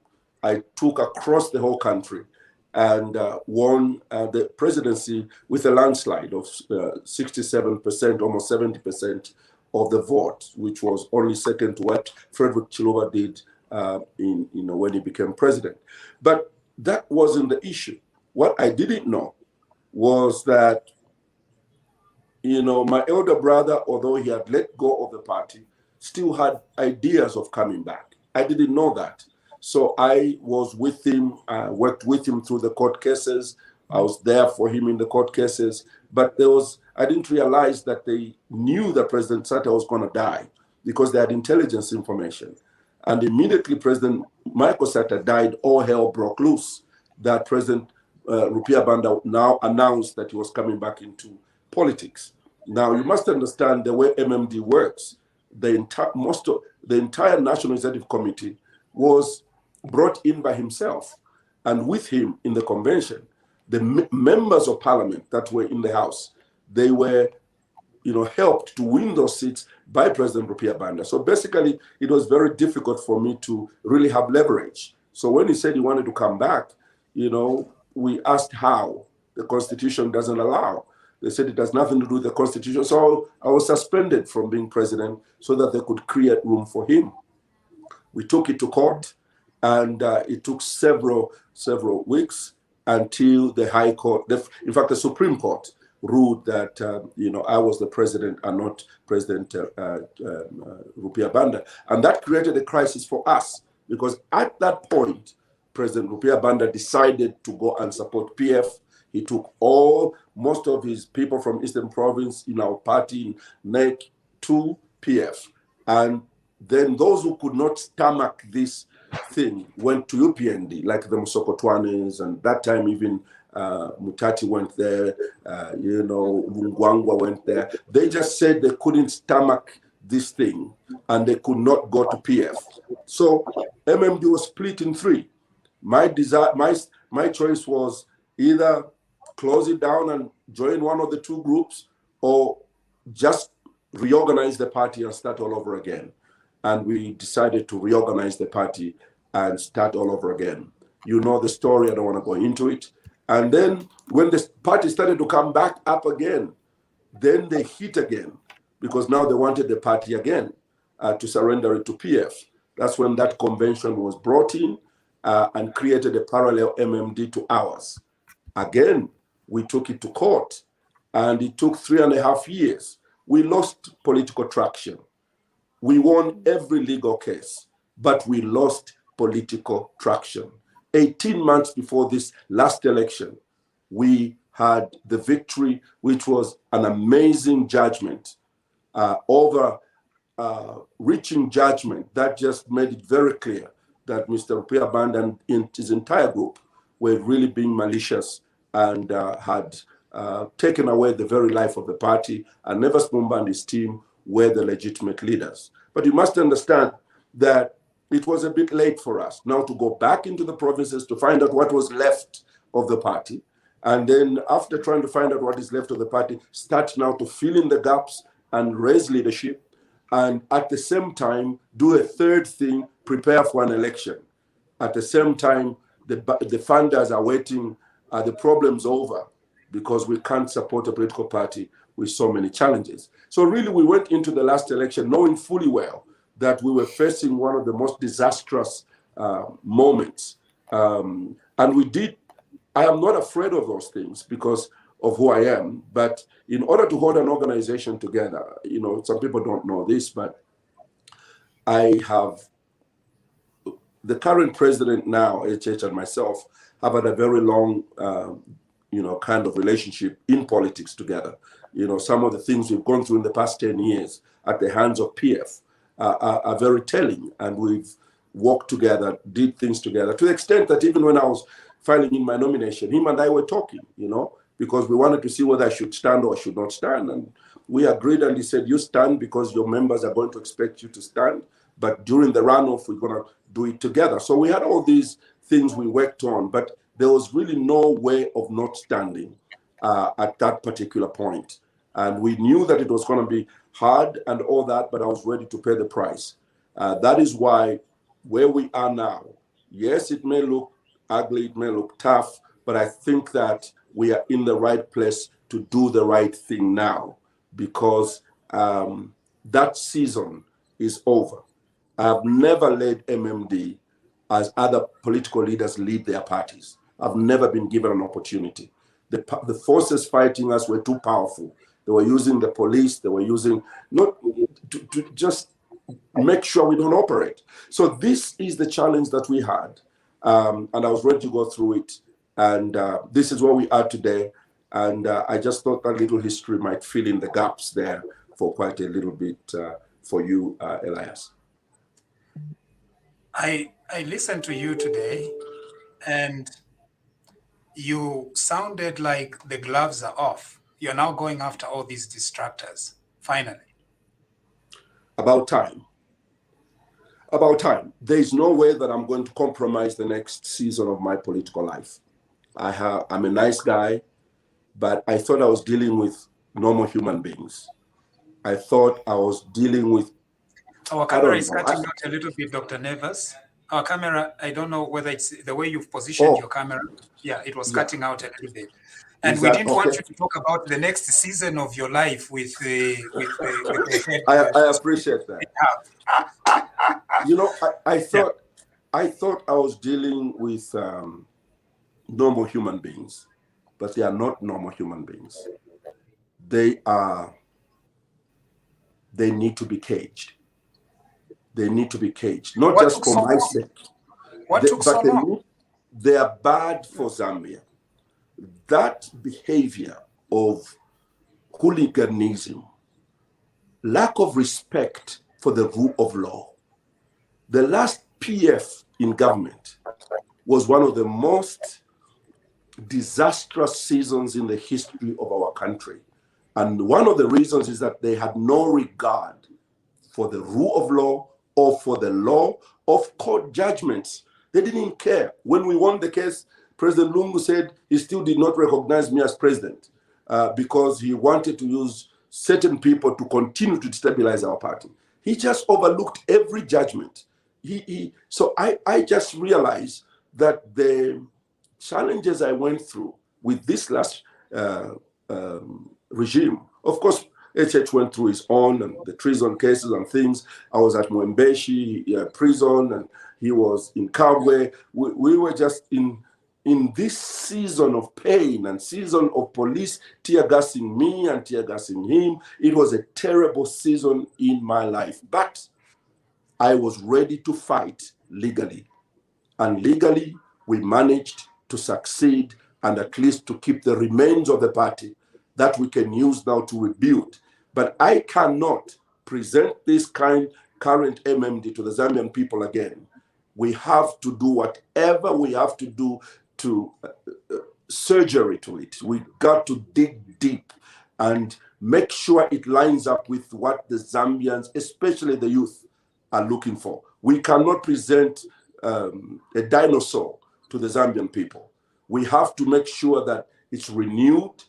took across the whole country, and won the presidency with a landslide of 67%, almost 70% of the vote, which was only second to what Frederick Chiluba did when he became president. But that wasn't the issue. What I didn't know was that, my elder brother, although he had let go of the party, still had ideas of coming back. I didn't know that. So I was with him, worked with him through the court cases. I was there for him in the court cases. But I didn't realize that they knew that President Sata was going to die because they had intelligence information. And immediately President Michael Sata died, all hell broke loose, that President Rupia Banda now announced that he was coming back into politics. Now, you must understand the way MMD works. The entire National Executive Committee was brought in by himself, and with him in the convention, the members of parliament that were in the House, they were, helped to win those seats by President Rupia Banda. So basically, it was very difficult for me to really have leverage. So when he said he wanted to come back, we asked how. The Constitution doesn't allow. They said it has nothing to do with the Constitution. So I was suspended from being president so that they could create room for him. We took it to court, and it took several weeks until the High Court, in fact, the Supreme Court ruled that, I was the president and not President Rupia Banda. And that created a crisis for us, because at that point, President Rupia Banda decided to go and support PF. He took most of his people from Eastern Province in our party, in NEC, to PF. And then those who could not stomach this thing went to UPND, like the Musokotwanes, and that time even Mutati went there, Lungwangwa went there. They just said they couldn't stomach this thing, and they could not go to PF. So MMD was split in three. My choice was either close it down and join one of the two groups, or just reorganize the party and start all over again. And we decided to reorganize the party and start all over again. You know the story, I don't want to go into it. And then when the party started to come back up again, then they hit again, because now they wanted the party again to surrender it to PF. That's when that convention was brought in and created a parallel MMD to ours. Again, we took it to court, and it took 3.5 years. We lost political traction. We won every legal case, but we lost political traction. 18 months before this last election, we had the victory, which was an amazing judgment, reaching judgment that just made it very clear that Mr. Rupia Banda and his entire group were really being malicious and had taken away the very life of the party, and Nevers Mumba and his team were the legitimate leaders. But you must understand that it was a bit late for us now to go back into the provinces to find out what was left of the party. And then after trying to find out what is left of the party, start now to fill in the gaps and raise leadership. and at the same time do a third thing, prepare for an election. At the same time, the funders are waiting, the problem's over, because we can't support a political party with so many challenges. So really, we went into the last election knowing fully well that we were facing one of the most disastrous moments. And we did, I am not afraid of those things because of who I am, but in order to hold an organization together, you know, some people don't know this, but I have, the current president now, HH, and myself have had a very long, you know, kind of relationship in politics together. You know, some of the things we've gone through in the past 10 years at the hands of PF are very telling, and we've worked together, did things together, to the extent that even when I was filing in my nomination, him and I were talking, you know, because we wanted to see whether I should stand or I should not stand. And we agreed, and he said, you stand because your members are going to expect you to stand, but during the runoff, we're going to do it together. So we had all these things we worked on, but there was really no way of not standing at that particular point. And we knew that it was going to be hard and all that, but I was ready to pay the price. That is why where we are now, yes, it may look ugly, it may look tough, but I think that we are in the right place to do the right thing now, because that season is over. I have never led MMD as other political leaders lead their parties. I've never been given an opportunity. The forces fighting us were too powerful. They were using the police, they were using, not to just make sure we don't operate. So this is the challenge that we had. And I was ready to go through it. And this is where we are today. And I just thought that little history might fill in the gaps there for quite a little bit for you, Elias. I listened to you today, and you sounded like the gloves are off. You're now going after all these distractors, finally. About time. About time. There is no way that I'm going to compromise the next season of my political life. I'm a nice guy, but I thought I was dealing with normal human beings. I thought I was dealing with... Our camera is cutting out a little bit, Dr. Nevers. Our camera, I don't know whether it's the way you've positioned your camera. Yeah, it was cutting out a little bit. And we didn't want you to talk about the next season of your life with the head. I appreciate that. You know, I thought I was dealing with normal human beings, but they are not normal human beings. They need to be caged. They need to be caged, not just for my sake. They are bad for Zambia. That behavior of hooliganism, lack of respect for the rule of law. The last PF in government was one of the most disastrous seasons in the history of our country. And one of the reasons is that they had no regard for the rule of law or for the law of court judgments. They didn't care. When we won the case, President Lungu said he still did not recognize me as president because he wanted to use certain people to continue to destabilize our party. He just overlooked every judgment. So I just realized that the challenges I went through with this last regime, of course, HH went through his own and the treason cases and things. I was at Mwembeshi prison, and he was in Kabwe. We were just in this season of pain and season of police tear gassing me and tear gassing him. It was a terrible season in my life, but I was ready to fight legally. And legally, we managed to succeed and at least to keep the remains of the party that we can use now to rebuild. But I cannot present this current MMD to the Zambian people again. We have to do whatever we have to do to surgery to it. We got to dig deep and make sure it lines up with what the Zambians, especially the youth, are looking for. We cannot present a dinosaur to the Zambian people. We have to make sure that it's renewed,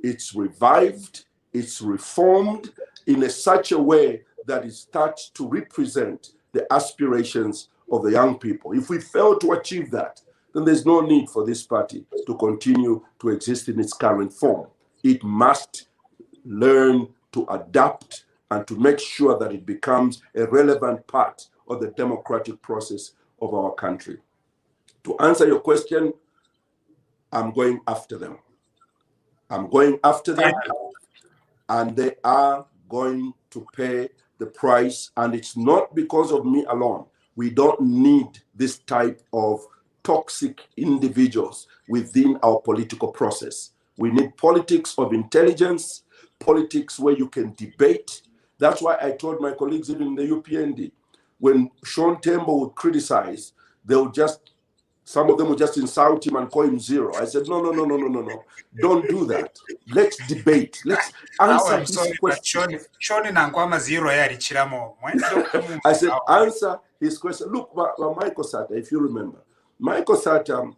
it's revived, it's reformed in such a way that it starts to represent the aspirations of the young people. If we fail to achieve that, then there's no need for this party to continue to exist in its current form. It must learn to adapt and to make sure that it becomes a relevant part of the democratic process of our country. To answer your question, I'm going after them. I'm going after them, and they are going to pay the price, and it's not because of me alone. We don't need this type of toxic individuals within our political process. We need politics of intelligence, politics where you can debate. That's why I told my colleagues even in the UPND, when Sean Tembo would criticize, some of them would just insult him and call him zero. I said, no. Don't do that. Let's debate. Let's answer his question. I said, answer his question. Look, Michael Sata, if you remember, Michael Sata,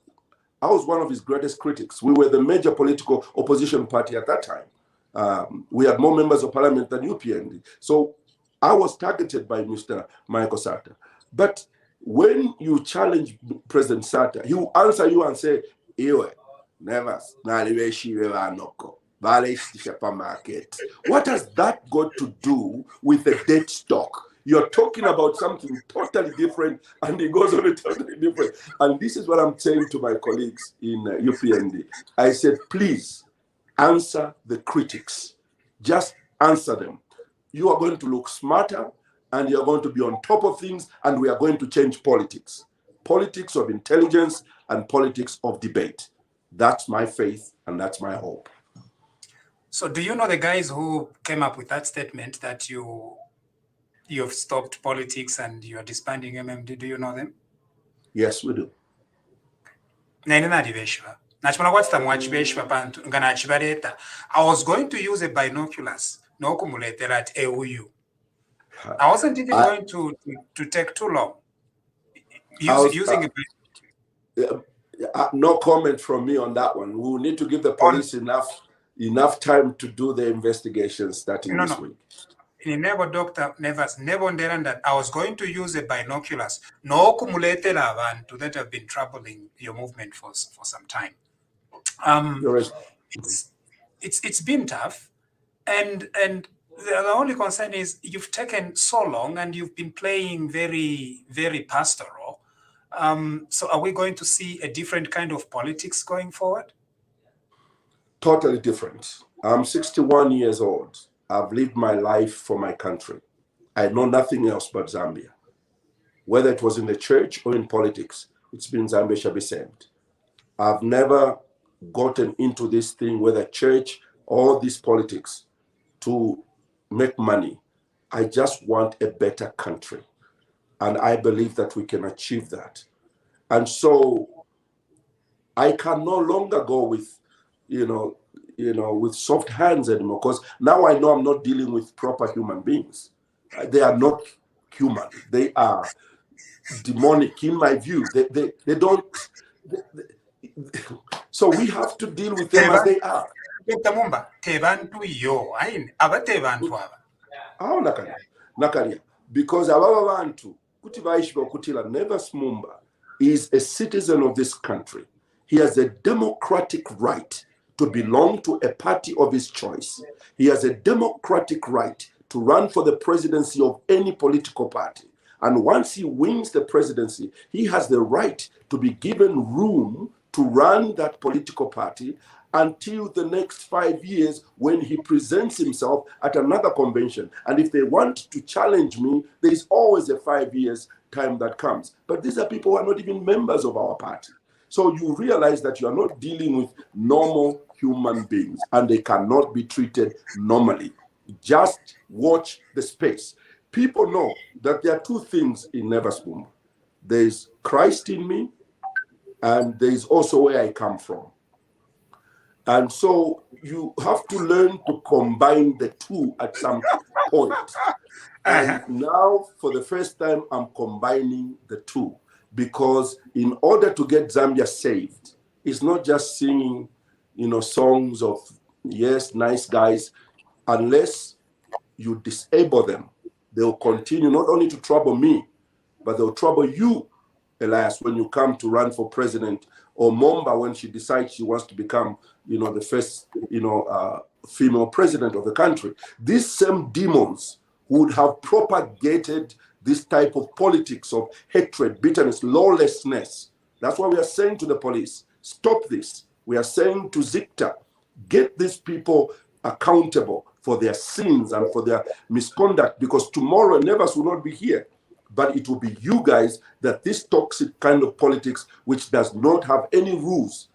I was one of his greatest critics. We were the major political opposition party at that time. We had more members of parliament than UPND. So I was targeted by Mr. Michael Sata. But when you challenge President Sata, he will answer you and say, Nevers, what has that got to do with the debt stock? You're talking about something totally different, and it goes on totally different. And this is what I'm saying to my colleagues in UPND. I said, please answer the critics. Just answer them. You are going to look smarter, and you're going to be on top of things, and we are going to change politics. Politics of intelligence and politics of debate. That's my faith, and that's my hope. So do you know the guys who came up with that statement that you've stopped politics and you're disbanding MMD? Do you know them? Yes, we do. I was going to use a binoculars. At AUU. I wasn't even going to take too long. Using no comment from me on that one. We will need to give the police enough time to do the investigation starting this week. Never, Dr. Nevers, never that I was going to use the binoculars. No cumulated abantu that have been troubling your movement for some time. It's been tough, and the only concern is you've taken so long and you've been playing very, very pastoral. So are we going to see a different kind of politics going forward? Totally different. I'm 61 years old. I've lived my life for my country. I know nothing else but Zambia. Whether it was in the church or in politics, it's been Zambia shall be saved. I've never gotten into this thing, whether church or this politics, to make money. I just want a better country. And I believe that we can achieve that. And so I can no longer go with, with soft hands anymore, because now I know I'm not dealing with proper human beings. They are not human. They are demonic in my view. They don't. So we have to deal with them as they are. Dr. Mumba, nakalia. Because abantu kuti vaishwa kutila Nevers Mumba is a citizen of this country. He has a democratic right to belong to a party of his choice. He has a democratic right to run for the presidency of any political party. And once he wins the presidency, he has the right to be given room to run that political party until the next 5 years when he presents himself at another convention. And if they want to challenge me, there is always a 5 years time that comes. But these are people who are not even members of our party. So you realize that you are not dealing with normal human beings, and they cannot be treated normally. Just watch the space. People know that there are two things in Nevers Mumba. There's Christ in me, and there's also where I come from. And so you have to learn to combine the two at some point. And now, for the first time, I'm combining the two, because in order to get Zambia saved, it's not just singing, songs of, yes, nice guys, unless you disable them They'll continue not only to trouble me, but they'll trouble you, Elias, when you come to run for president, or Mumba when she decides she wants to become, the first, female president of the country. These same demons would have propagated this type of politics of hatred, bitterness, lawlessness. That's why we are saying to the police, stop this. We are saying to Zicta, get these people accountable for their sins and for their misconduct, because tomorrow Nevers will not be here, but it will be you guys that this toxic kind of politics, which does not have any rules,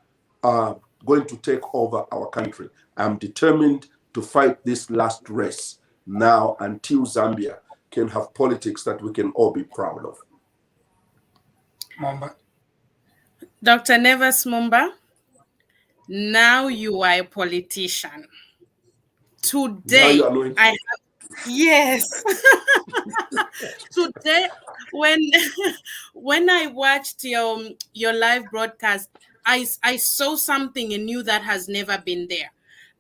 are going to take over our country. I'm determined to fight this last race now until Zambia can have politics that we can all be proud of. Mumba. Dr. Nevers Mumba, now you are a politician. Today, I have, yes. Today, when I watched your live broadcast, I saw something in you that has never been there,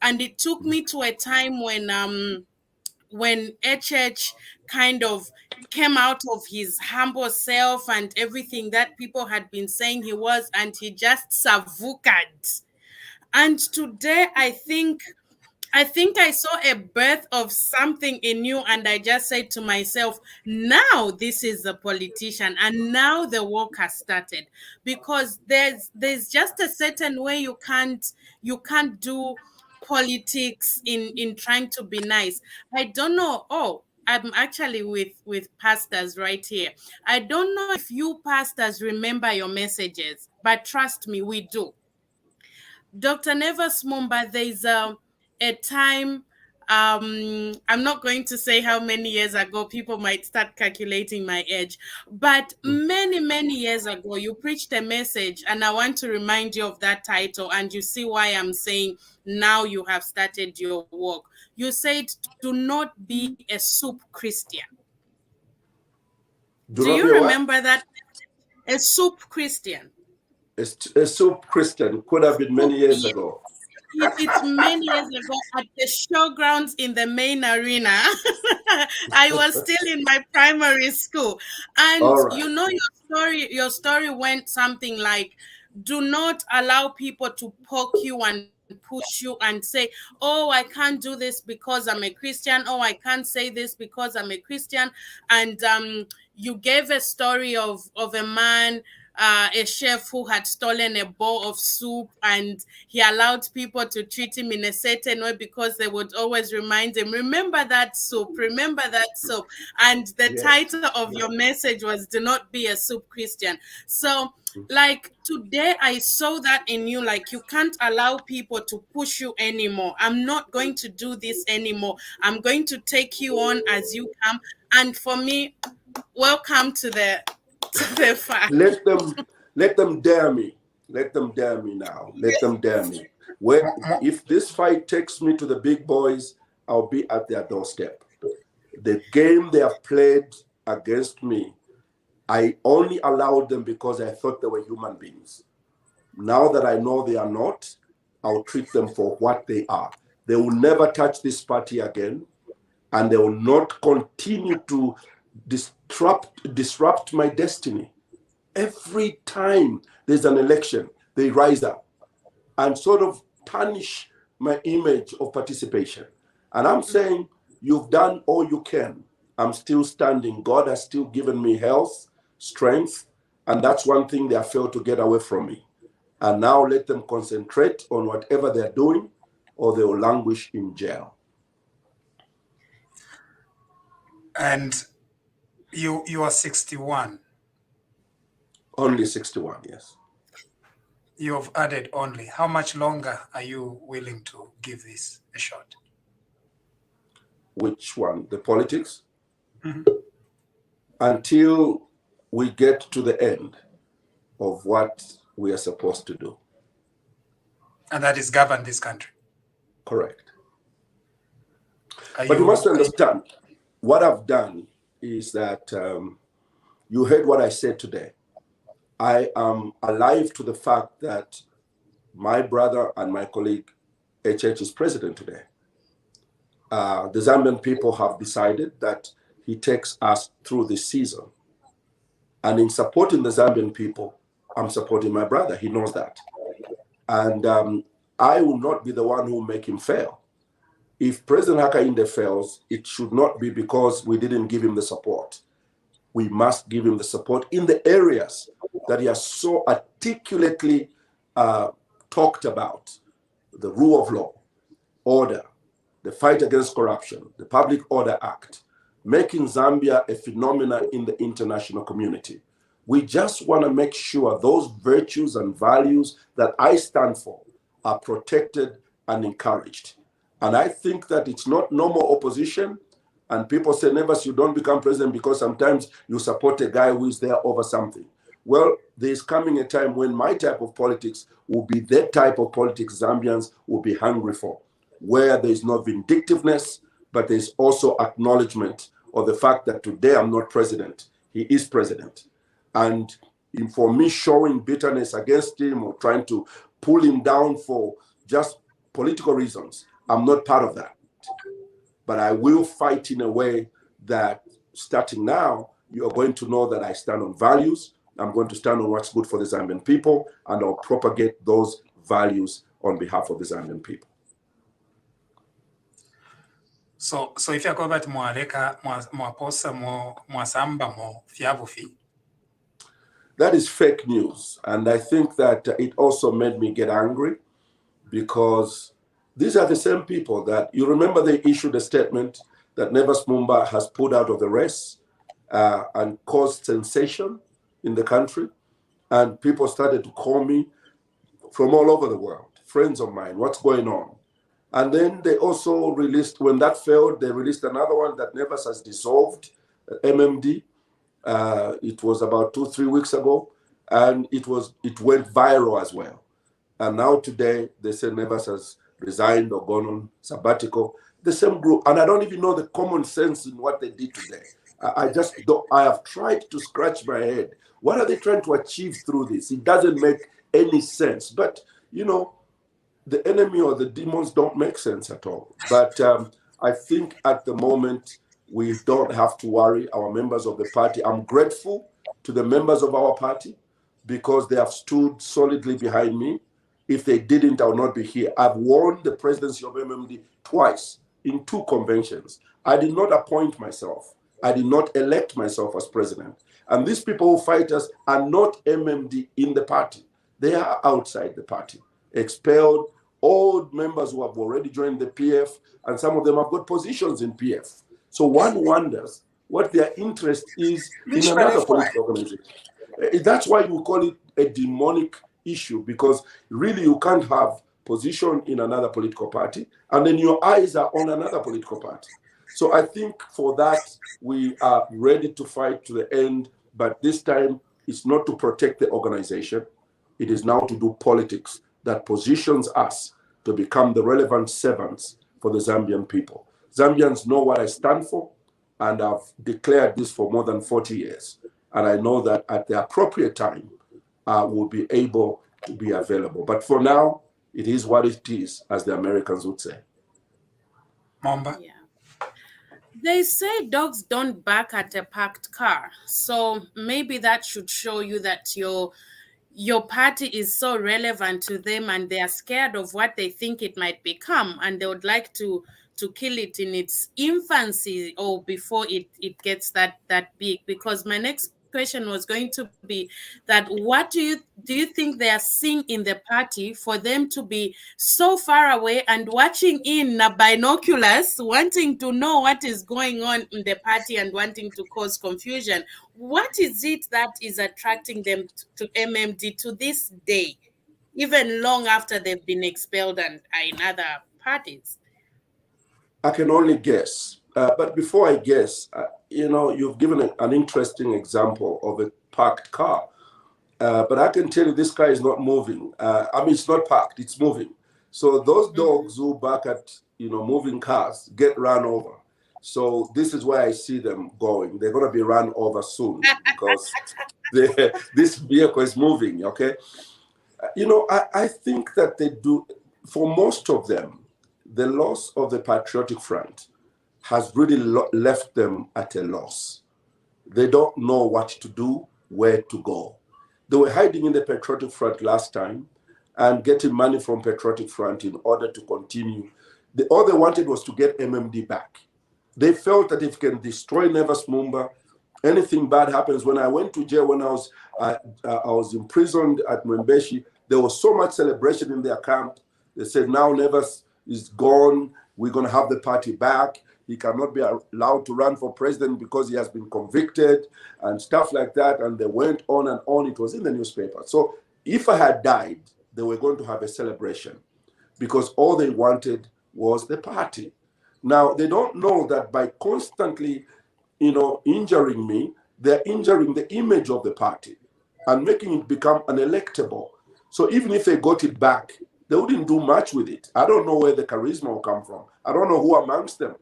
and it took me to a time when HH kind of came out of his humble self and everything that people had been saying he was, and he just savukad. And today, I think I saw a birth of something in you, and I just said to myself, now this is a politician, and now the work has started, because there's just a certain way you can't do politics in trying to be nice. I don't know. Oh, I'm actually with pastors right here. I don't know if you pastors remember your messages, but trust me, we do. Dr. Nevers Mumba, there's a time, I'm not going to say how many years ago, people might start calculating my age, but many, many years ago, you preached a message, and I want to remind you of that title, and you see why I'm saying now you have started your work. You said, do not be a soup Christian. Do you remember that? A soup Christian. A soup Christian could have been many years ago. It's many years ago at the showgrounds in the main arena. I was still in my primary school. And right. Your story went something like, do not allow people to poke you and push you and say, oh, I can't do this because I'm a Christian. Oh, I can't say this because I'm a Christian. And you gave a story of a man, a chef who had stolen a bowl of soup, and he allowed people to treat him in a certain way because they would always remind him, remember that soup, remember that soup. And the title of your message was, do not be a soup Christian. So like today, I saw that in you, like you can't allow people to push you anymore. I'm not going to do this anymore. I'm going to take you on as you come. And for me, welcome to the fact. Let them dare me. Let them dare me now. Let them dare me. If this fight takes me to the big boys, I'll be at their doorstep. The game they have played against me, I only allowed them because I thought they were human beings. Now that I know they are not, I'll treat them for what they are. They will never touch this party again, and they will not continue to disrupt my destiny. Every time there's an election, they rise up and sort of tarnish my image of participation. And I'm saying, you've done all you can. I'm still standing. God has still given me health, strength, and that's one thing they have failed to get away from me. And now let them concentrate on whatever they're doing, or they will languish in jail. And you are 61. Only 61, yes. You have added only. How much longer are you willing to give this a shot? Which one? The politics? Mm-hmm. Until we get to the end of what we are supposed to do. And that is govern this country. Correct. But you must understand, what I've done is that you heard what I said today. I am alive to the fact that my brother and my colleague, HH, is president today. The Zambian people have decided that he takes us through this season. And in supporting the Zambian people, I'm supporting my brother. He knows that. And I will not be the one who will make him fail. If President Hakainde fails, it should not be because we didn't give him the support. We must give him the support in the areas that he has so articulately talked about: the rule of law, order, the fight against corruption, the Public Order Act, making Zambia a phenomenon in the international community. We just want to make sure those virtues and values that I stand for are protected and encouraged. And I think that it's not normal opposition. And people say, Nevers, you don't become president because sometimes you support a guy who is there over something. Well, there's coming a time when my type of politics will be that type of politics Zambians will be hungry for, where there's no vindictiveness, but there's also acknowledgement of the fact that today I'm not president. He is president. And for me showing bitterness against him or trying to pull him down for just political reasons, I'm not part of that. But I will fight in a way that starting now, you're going to know that I stand on values. I'm going to stand on what's good for the Zambian people, and I'll propagate those values on behalf of the Zambian people. So if you go back to Mwaleka, Mwaposa, Mwasamba, Fiabufi. That is fake news. And I think that it also made me get angry, because these are the same people that, you remember they issued a statement that Nevers Mumba has pulled out of the race and caused sensation in the country. And people started to call me from all over the world, friends of mine, what's going on? And then they also released, when that failed, they released another one that Nevers has dissolved, MMD. It was about 2-3 weeks ago, and it went viral as well. And now today, they say Nevers has resigned or gone on sabbatical. The same group, and I don't even know the common sense in what they did today. I just don't. I have tried to scratch my head. What are they trying to achieve through this? It doesn't make any sense. But, you know, the enemy or the demons don't make sense at all. But I think at the moment, we don't have to worry, our members of the party. I'm grateful to the members of our party because they have stood solidly behind me. If they didn't, I would not be here. I've won the presidency of MMD twice in 2 conventions. I did not appoint myself. I did not elect myself as president. And these people who fight us are not MMD in the party. They are outside the party, expelled, old members who have already joined the PF, and some of them have got positions in PF. So one wonders what their interest is in another political organization. That's why you call it a demonic issue, because really you can't have position in another political party and then your eyes are on another political party. So I think for that, we are ready to fight to the end, but this time it's not to protect the organization. It is now to do politics that positions us to become the relevant servants for the Zambian people. Zambians know what I stand for, and I've declared this for more than 40 years. And I know that at the appropriate time, will be able to be available. But for now, it is what it is, as the Americans would say. Mumba? Yeah. They say dogs don't bark at a parked car. So maybe that should show you that your party is so relevant to them and they are scared of what they think it might become, and they would like to kill it in its infancy or before it gets that big. Because my next question was going to be that what do you think they are seeing in the party for them to be so far away and watching in binoculars, wanting to know what is going on in the party and wanting to cause confusion? What is it that is attracting them to MMD to this day, even long after they've been expelled and are in other parties? I can only guess. But before I guess, you've given an interesting example of a parked car. But I can tell you this car is not moving. I mean, it's not parked, it's moving. So those dogs who bark at, moving cars get run over. So this is where I see them going. They're going to be run over soon because this vehicle is moving, okay? I think that they do, for most of them, the loss of the Patriotic Front has really left them at a loss. They don't know what to do, where to go. They were hiding in the Patriotic Front last time and getting money from Patriotic Front in order to continue. All they wanted was to get MMD back. They felt that if you can destroy Nevers Mumba, anything bad happens. When I went to jail, when I was imprisoned at Mwembeshi, there was so much celebration in their camp. They said, now Nevers is gone. We're going to have the party back. He cannot be allowed to run for president because he has been convicted and stuff like that. And they went on and on. It was in the newspaper. So if I had died, they were going to have a celebration because all they wanted was the party. Now, they don't know that by constantly, injuring me, they're injuring the image of the party and making it become unelectable. So even if they got it back, they wouldn't do much with it. I don't know where the charisma will come from. I don't know who amongst them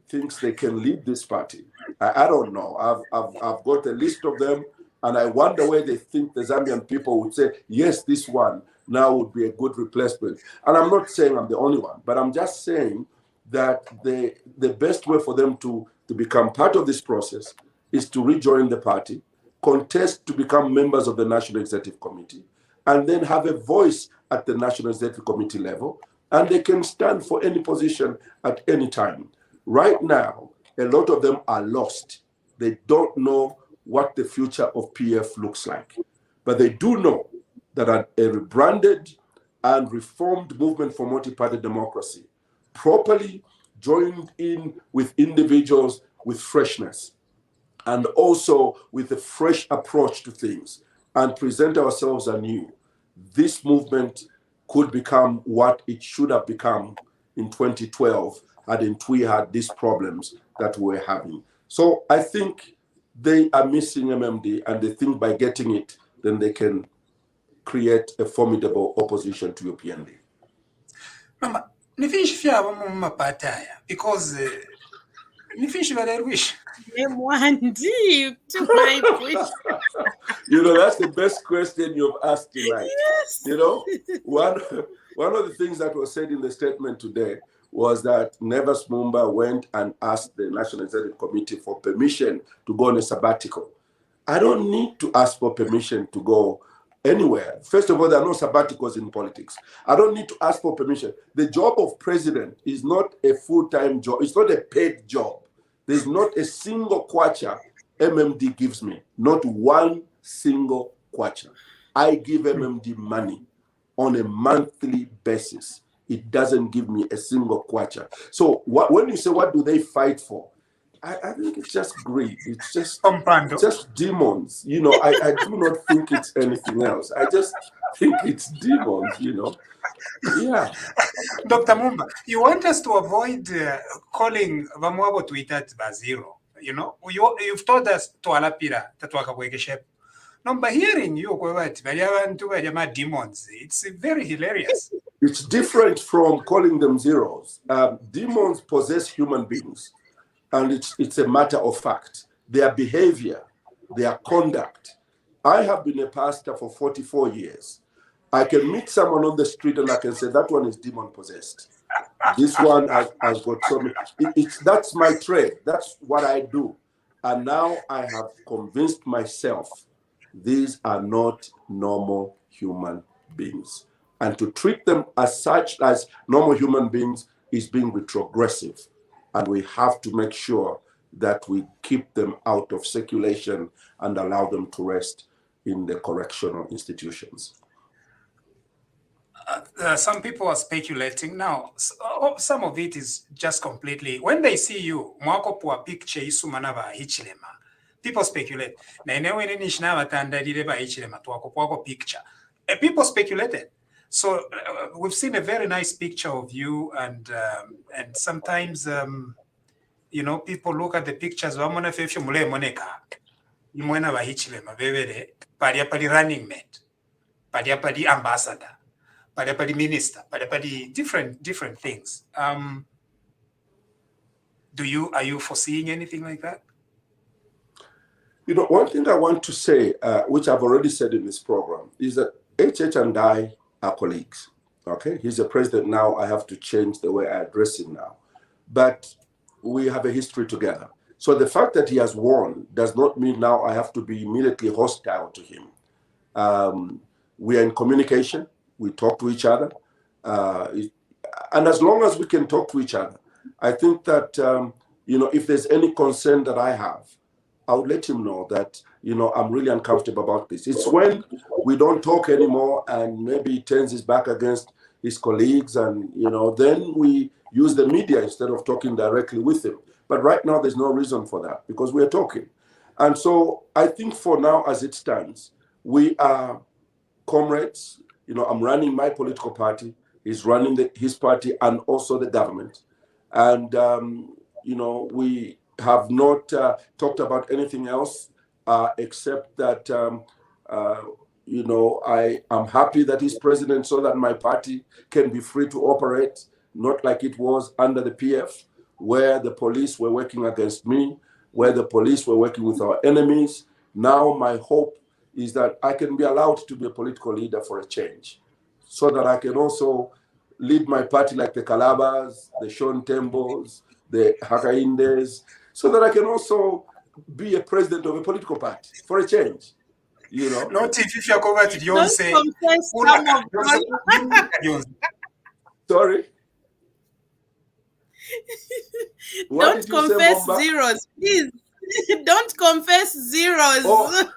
thinks they can lead this party. I don't know. I've got a list of them, and I wonder where they think the Zambian people would say, yes, this one now would be a good replacement. And I'm not saying I'm the only one, but I'm just saying that the best way for them to become part of this process is to rejoin the party, contest to become members of the National Executive Committee, and then have a voice at the National Executive Committee level, and they can stand for any position at any time. Right now, a lot of them are lost. They don't know what the future of PF looks like. But they do know that a rebranded and reformed movement for multi-party democracy, properly joined in with individuals with freshness, and also with a fresh approach to things, and present ourselves anew, this movement could become what it should have become in 2012 hadn't we had these problems that we're having. So I think they are missing MMD, and they think by getting it, then they can create a formidable opposition to UPND. Mama, ni finch fia wa mama pataya because ni finch va der wish. MMD to my question. That's the best question you've asked tonight. Yes. One of the things that was said in the statement today was that Nevers Mumba went and asked the National Executive Committee for permission to go on a sabbatical. I don't need to ask for permission to go anywhere. First of all, there are no sabbaticals in politics. I don't need to ask for permission. The job of president is not a full-time job. It's not a paid job. There's not a single kwacha MMD gives me. Not one single kwacha. I give MMD money on a monthly basis. It doesn't give me a single kwacha. So when you say, what do they fight for? I think it's just greed. It's just demons. I do not think it's anything else. I just think it's demons, Yeah. Dr. Mumba, you want us to avoid calling Vamwabo Tweetat Baziro. You've told us to Alapira that Wakakwekeshep. No, by hearing you, demons, it's very hilarious. It's different from calling them zeros. Demons possess human beings, and it's a matter of fact. Their behavior, their conduct. I have been a pastor for 44 years. I can meet someone on the street and I can say, that one is demon possessed. This one has got so many. That's my trade. That's what I do. And now I have convinced myself these are not normal human beings. And to treat them as such as normal human beings is being retrogressive. And we have to make sure that we keep them out of circulation and allow them to rest in the correctional institutions. Some people are speculating now. Some of it is just completely, when they see you, mwako picture isumanava Hichilema, people speculate. Picture. People speculated. So we've seen a very nice picture of you, and sometimes people look at the pictures. Running mate, ambassador, minister, different things. Are you foreseeing anything like that? One thing I want to say, which I've already said in this program, is that HH and I are colleagues. Okay, he's a president now. I have to change the way I address him now. But we have a history together. So the fact that he has won does not mean now I have to be immediately hostile to him. We are in communication. We talk to each other. And as long as we can talk to each other, I think that, if there's any concern that I have, I would let him know that, I'm really uncomfortable about this. It's when we don't talk anymore and maybe he turns his back against his colleagues and, then we use the media instead of talking directly with him. But right now, there's no reason for that because we're talking. And so I think for now, as it stands, we are comrades. I'm running my political party. He's running his party and also the government. And, we have not talked about anything else except that, I am happy that he's president so that my party can be free to operate, not like it was under the PF, where the police were working against me, where the police were working with our enemies. Now my hope is that I can be allowed to be a political leader for a change, so that I can also lead my party like the Calabas, the Sean Tembos, the Hakaindes, so that I can also be a president of a political party for a change. Not if you're covered to Don't say. confess Sorry. Don't confess zeros, please. Don't confess zeros. Oh.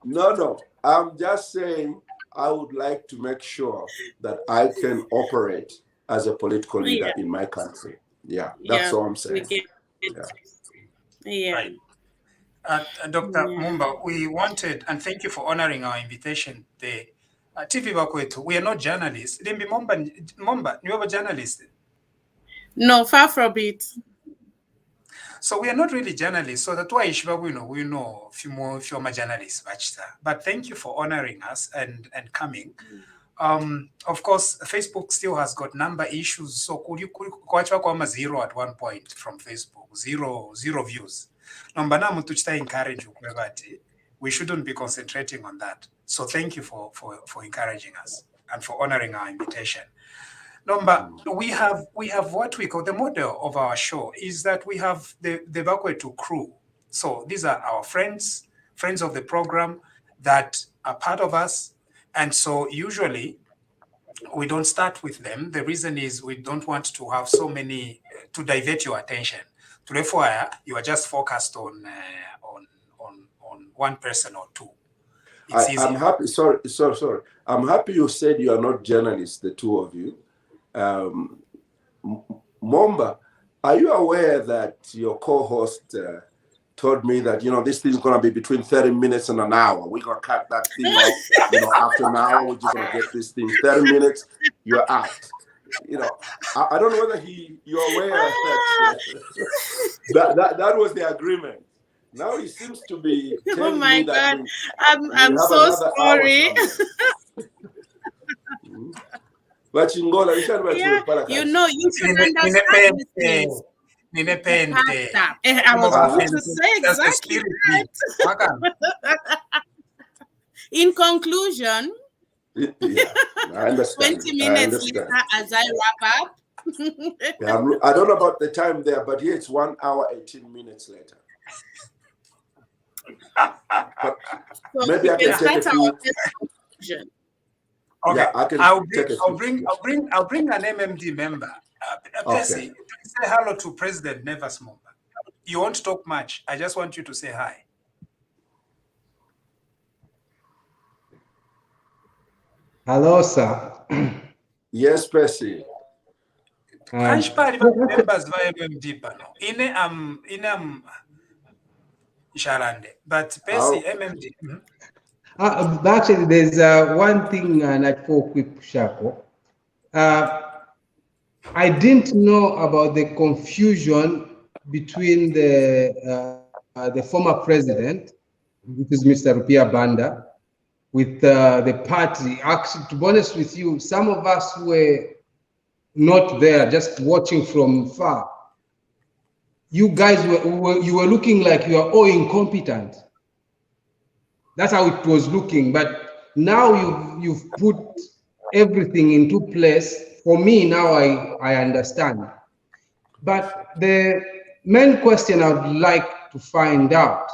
No. I'm just saying I would like to make sure that I can operate as a political leader in my country. Yeah, that's all I'm saying. Yeah. Right. Dr. Mumba, we wanted, and thank you for honoring our invitation there. TV Bakwetu, we are not journalists. Limbi Mumba, you are a journalist? No, far from it. So we are not really journalists. So that's why we know few more journalists. But thank you for honoring us and coming. Of course, Facebook still has got number issues. So could you zero at one point from Facebook? Zero views. Number now encourage we shouldn't be concentrating on that. So thank you for encouraging us and for honoring our invitation. Number, we have what we call the model of our show is that we have the Bakwetu crew. So these are our friends of the program that are part of us. And so usually we don't start with them. The reason is we don't want to have so many to divert your attention. Therefore, you are just focused on one person or two. I'm happy. Sorry. I'm happy you said you are not journalists, the two of you. Mumba, are you aware that your co-host told me that, this thing's going to be between 30 minutes and an hour. We're going to cut that thing off, after an hour, we're just going to get this thing. 30 minutes, you're out. I don't know whether you're aware that was the agreement. Now he seems to be telling me that I'm so sorry. But you should understand this. I was going to say exactly that. In conclusion, I understand. 20 minutes later, as I wrap up. I don't know about the time there, but here it's 1 hour, 18 minutes later. So maybe I can take a few. Okay, yeah, I'll bring an MMD member. Percy, say hello to President Nevers Mumba. You won't talk much. I just want you to say hi. Hello, sir. Yes, Percy. Members via MMD panel. Ine Sharande, but Percy MMD. Actually, there's one thing like for quick Shako. I didn't know about the confusion between the former president, which is Mr. Rupia Banda, with the party. Actually, to be honest with you, some of us were not there, just watching from far. You guys were looking like you are all incompetent. That's how it was looking. But now you've put everything into place. For me now, I understand. But the main question I would like to find out,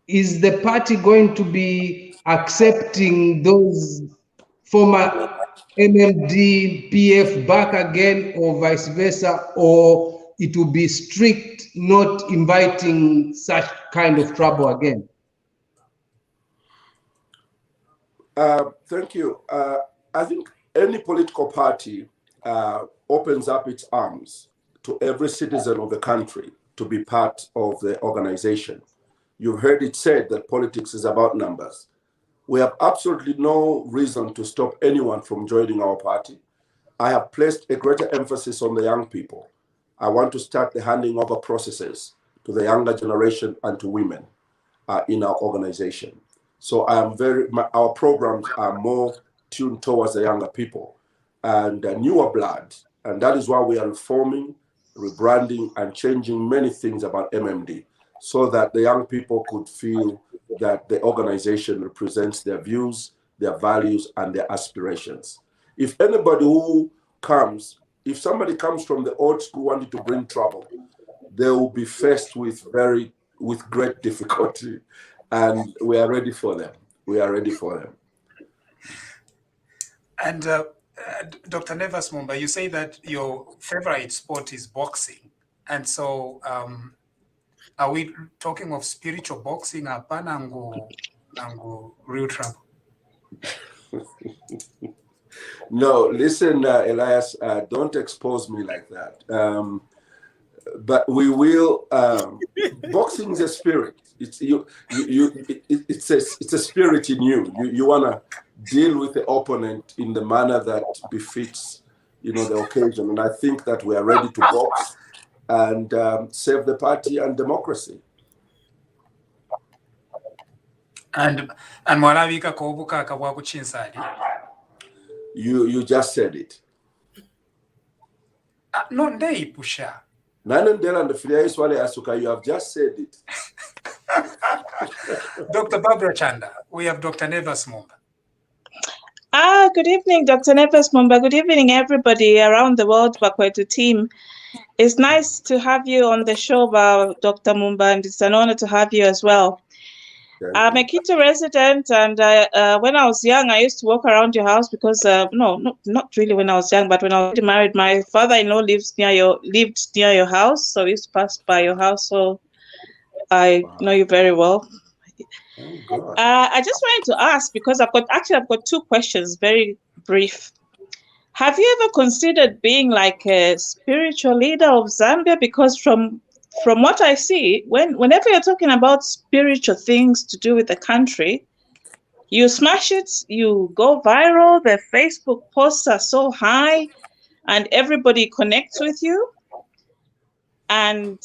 is the party going to be accepting those former MMD, PF back again, or vice versa, or it will be strict, not inviting such kind of trouble again? Thank you. I think any political party opens up its arms to every citizen of the country to be part of the organization. You've heard it said that politics is about numbers. We have absolutely no reason to stop anyone from joining our party. I have placed a greater emphasis on the young people. I want to start the handing over processes to the younger generation and to women in our organization. So our programs are more tuned towards the younger people and newer blood. And that is why we are reforming, rebranding, and changing many things about MMD, so that the young people could feel that the organization represents their views, their values, and their aspirations. If anybody who comes, if somebody comes from the old school wanting to bring trouble, they will be faced with great difficulty. And we are ready for them. We are ready for them. And Dr. Nevers Mumba, you say that your favorite sport is boxing. And so are we talking of spiritual boxing? Nangu real trouble? No, listen, Elias, don't expose me like that. But we will. Boxing is a spirit. It's a spirit in you. You want to deal with the opponent in the manner that befits, the occasion. And I think that we are ready to box and save the party and democracy. And Mwalavika Kobuka Kawaku Chinsadi. You just said it. No, they pusha. Nanandela and the Friaiswale Asuka, you have just said it. Dr. Barbara Chanda, we have Dr. Nevers Mumba. Good evening, Dr. Nevers Mumba. Good evening, everybody around the world, Bakwetu team. It's nice to have you on the show, Dr. Mumba, and it's an honor to have you as well. I'm a Quito resident, and when I was young, I used to walk around your house because, not really when I was young, but when I was married, my father-in-law lived near your house, so I used to pass by your house, so I know you very well. Oh, I just wanted to ask, because I've got two questions, very brief. Have you ever considered being like a spiritual leader of Zambia? Because from what I see, whenever you're talking about spiritual things to do with the country, you smash it, you go viral, the Facebook posts are so high, and everybody connects with you. And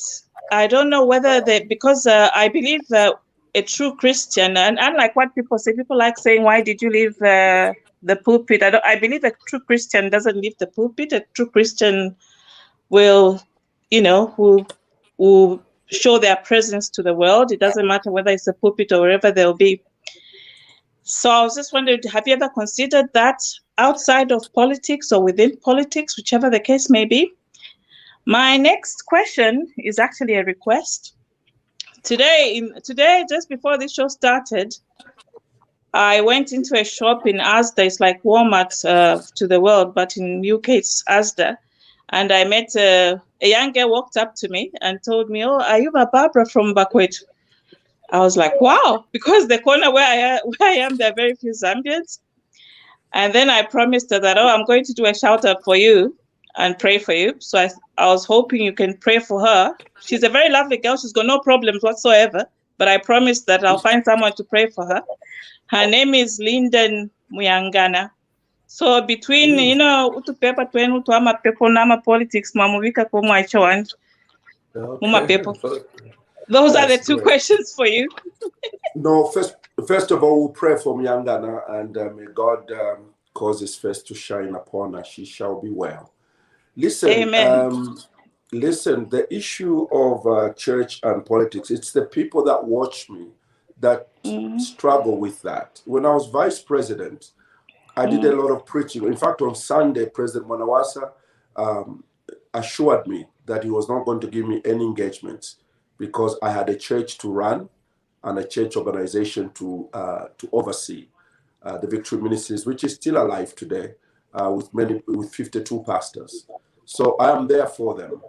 I don't know whether because I believe a true Christian, and unlike what people say, people like saying, why did you leave the pulpit? I believe a true Christian doesn't leave the pulpit. A true Christian will, will show their presence to the world. It doesn't matter whether it's a pulpit or wherever they'll be. So I was just wondering, have you ever considered that outside of politics or within politics, whichever the case may be? My next question is actually a request. Today, just before this show started, I went into a shop in Asda. It's like Walmart to the world, but in UK it's Asda. And I met a young girl walked up to me and told me, "Oh, are you Barbara from Bakwetu?" I was like, "Wow," because the corner where I am, there are very few Zambians. And then I promised her that, "Oh, I'm going to do a shout out for you and pray for you." So I was hoping you can pray for her. She's a very lovely girl. She's got no problems whatsoever. But I promised that I'll find someone to pray for her. Her name is Linden Muyangana. So between, utupepa twenu tuama pepo nama politics, mamuvika komu aicho muma pepo. Those are the two questions for you. No, first of all, we'll pray for Muyangana, and may God cause his face to shine upon her. She shall be well. Listen, Amen. Listen, the issue of church and politics, it's the people that watch me that struggle with that. When I was vice president, I did a lot of preaching. In fact, on Sunday, President Manawasa assured me that he was not going to give me any engagements because I had a church to run and a church organization to oversee, the Victory Ministries, which is still alive today, with 52 pastors. So I am there for them.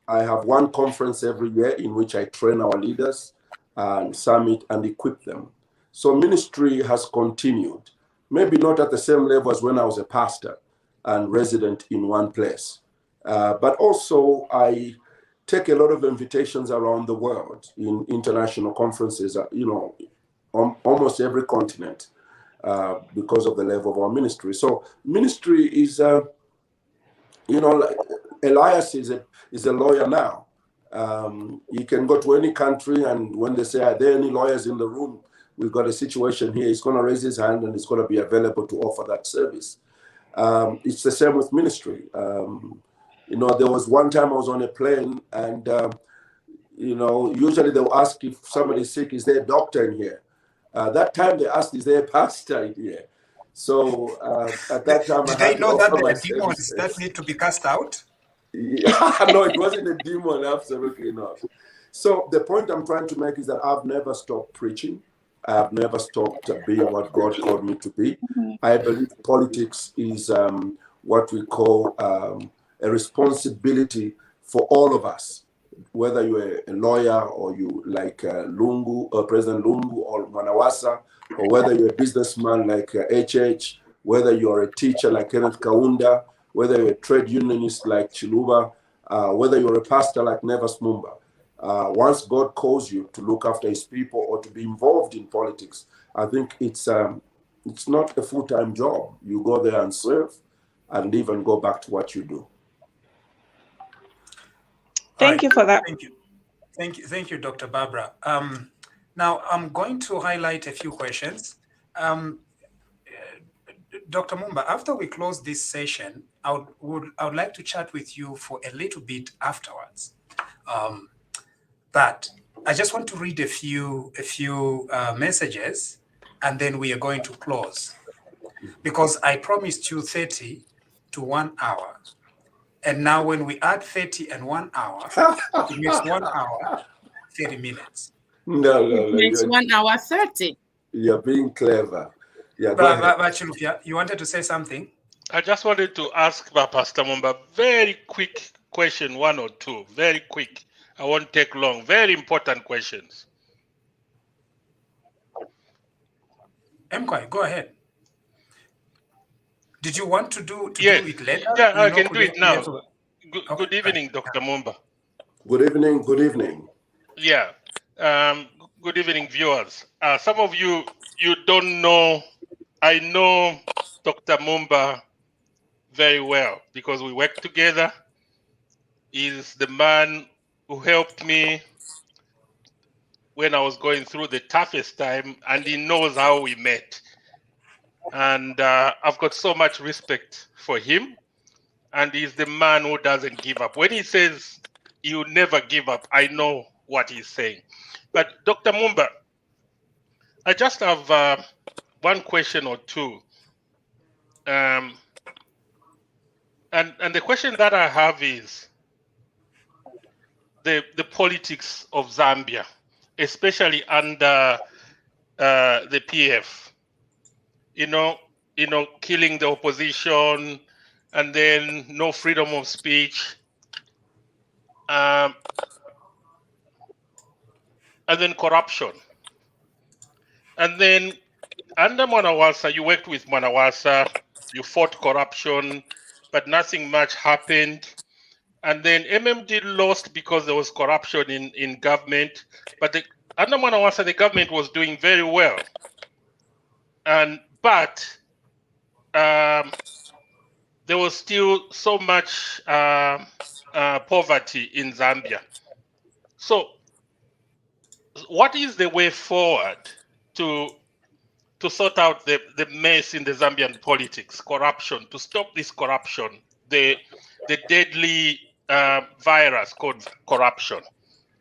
I have one conference every year in which I train our leaders and summit and equip them. So ministry has continued, maybe not at the same level as when I was a pastor and resident in one place. But also I take a lot of invitations around the world in international conferences, on almost every continent, because of the level of our ministry. So ministry is, like Elias is a lawyer now. You can go to any country, and when they say, are there any lawyers in the room? We've got a situation here. He's going to raise his hand and he's going to be available to offer that service. It's the same with ministry. There was one time I was on a plane, and usually they'll ask if somebody's sick, is there a doctor in here? That time they asked, is there a pastor in here? So at that time, did I had they know that to there offer are my demons services. that need to be cast out? Yeah, no, it wasn't a demon, absolutely not. So the point I'm trying to make is that I've never stopped preaching. I have never stopped being what God called me to be. I believe politics is what we call a responsibility for all of us, whether you're a lawyer or you like Lungu or President Lungu or Manawasa, or whether you're a businessman like HH, whether you're a teacher like Kenneth Kaunda, whether you're a trade unionist like Chiluba, whether you're a pastor like Nevers Mumba. Once God calls you to look after his people or to be involved in politics, I think it's not a full-time job. You go there and serve and leave and go back to what you do. Thank you for that. Thank you, Dr. Barbara. Now I'm going to highlight a few questions. Dr. Mumba, after we close this session, I would like to chat with you for a little bit afterwards. But I just want to read a few messages, and then we are going to close, because I promised you 30 to 1 hour. And now when we add 30 and 1 hour, it makes 1 hour, 30 minutes. No. It makes 1 hour 30. You're being clever. Yeah, but you wanted to say something? I just wanted to ask Pastor Mumba very quick question, one or two, very quick. I won't take long. Very important questions. Mkwai, go ahead. Did you want to do it later? Yeah, I can do it now. Good evening, Dr. Mumba. Good evening. Good evening. Yeah. Good evening, viewers. Some of you don't know. I know Dr. Mumba very well because we work together. He's the man who helped me when I was going through the toughest time, and he knows how we met. And I've got so much respect for him. And he's the man who doesn't give up. When he says you never give up, I know what he's saying. But Dr. Mumba, I just have one question or two. And the question that I have is the politics of Zambia, especially under the PF. Killing the opposition, and then no freedom of speech, and then corruption. And then under Mwanawasa, you worked with Mwanawasa, you fought corruption, but nothing much happened. And then MMD lost because there was corruption in government. But under Mwanawasa, the government was doing very well. But there was still so much poverty in Zambia. So what is the way forward to sort out the mess in the Zambian politics, corruption, to stop this corruption, the deadly virus called corruption,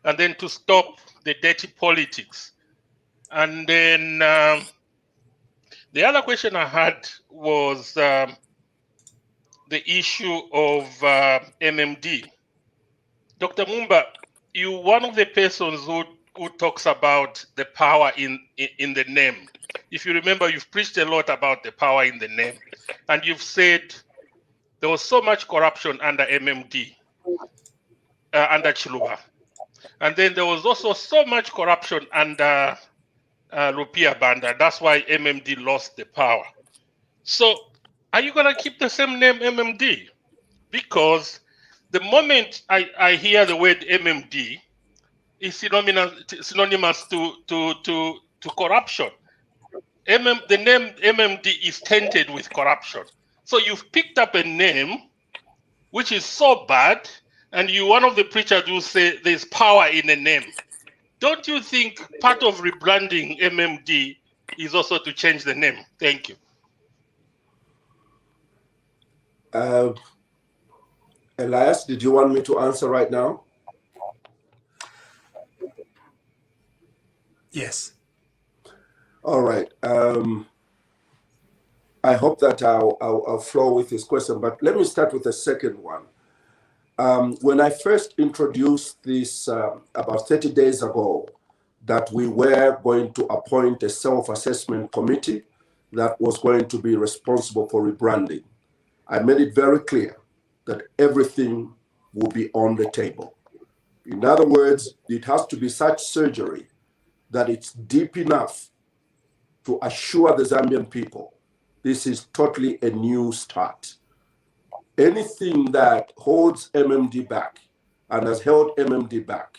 and then to stop the dirty politics? And then the other question I had was the the issue of MMD. Dr. Mumba, you one of the persons who talks about the power in the name. If you remember, you've preached a lot about the power in the name, and you've said there was so much corruption under MMD, under Chiluba, and then there was also so much corruption under Rupia Banda. That's why MMD lost the power. So, are you gonna keep the same name MMD? Because the moment I hear the word MMD, it's synonymous to corruption. The name MMD is tainted with corruption. So you've picked up a name which is so bad, and you one of the preachers who say there's power in a name. Don't you think part of rebranding MMD is also to change the name? Thank you. Elias, did you want me to answer right now? Yes. All right. I hope that I'll flow with this question, but let me start with the second one. When I first introduced this about 30 days ago, that we were going to appoint a self-assessment committee that was going to be responsible for rebranding, I made it very clear that everything will be on the table. In other words, it has to be such surgery that it's deep enough to assure the Zambian people this is totally a new start. Anything that holds MMD back and has held MMD back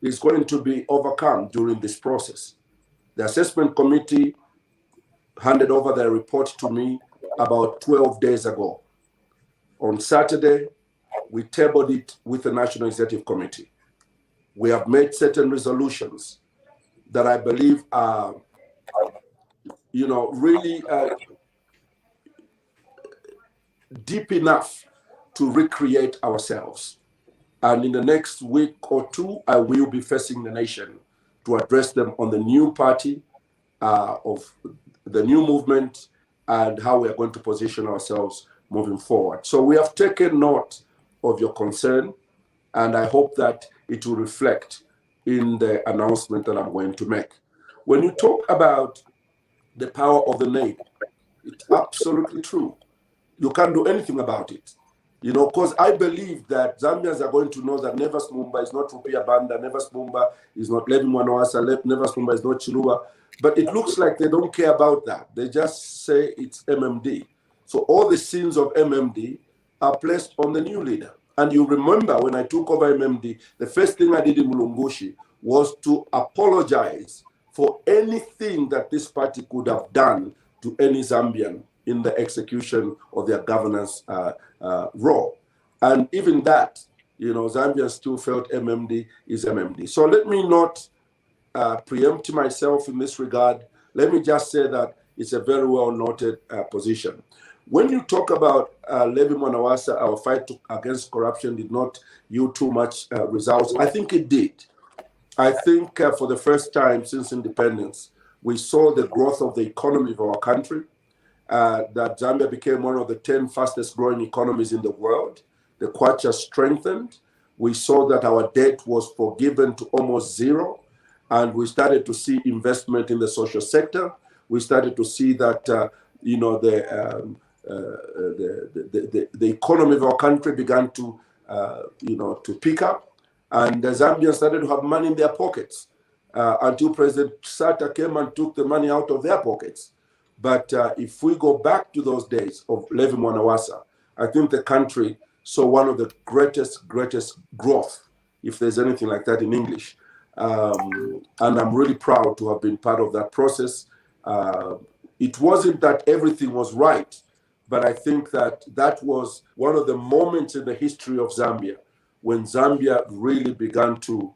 is going to be overcome during this process. The assessment committee handed over their report to me about 12 days ago. On Saturday, we tabled it with the National Executive Committee. We have made certain resolutions that I believe are, really deep enough to recreate ourselves. And in the next week or two, I will be facing the nation to address them on the new party of the new movement and how we are going to position ourselves moving forward. So we have taken note of your concern, and I hope that it will reflect in the announcement that I'm going to make. When you talk about the power of the name, it's absolutely true. You can't do anything about it. Because I believe that Zambians are going to know that Nevers Mumba is not Rupia Banda, Nevers Mumba is not Levi Mwanawasa, Nevers Mumba is not Chiluba. But it looks like they don't care about that. They just say it's MMD. So all the sins of MMD are placed on the new leader. And you remember when I took over MMD, the first thing I did in Mulungushi was to apologize for anything that this party could have done to any Zambian in the execution of their governance role. And even that, Zambians still felt MMD is MMD. So let me not preempt myself in this regard. Let me just say that it's a very well-noted position. When you talk about Levi Mwanawasa, our fight against corruption did not yield too much results. I think it did. I think for the first time since independence, we saw the growth of the economy of our country, that Zambia became one of the 10 fastest growing economies in the world. The kwacha strengthened. We saw that our debt was forgiven to almost zero. And we started to see investment in the social sector. We started to see that, the economy of our country began to, to pick up. And the Zambians started to have money in their pockets until President Sata came and took the money out of their pockets. But if we go back to those days of Levi Mwanawasa, I think the country saw one of the greatest growth, if there's anything like that in English. And I'm really proud to have been part of that process. It wasn't that everything was right, but I think that was one of the moments in the history of Zambia when Zambia really began to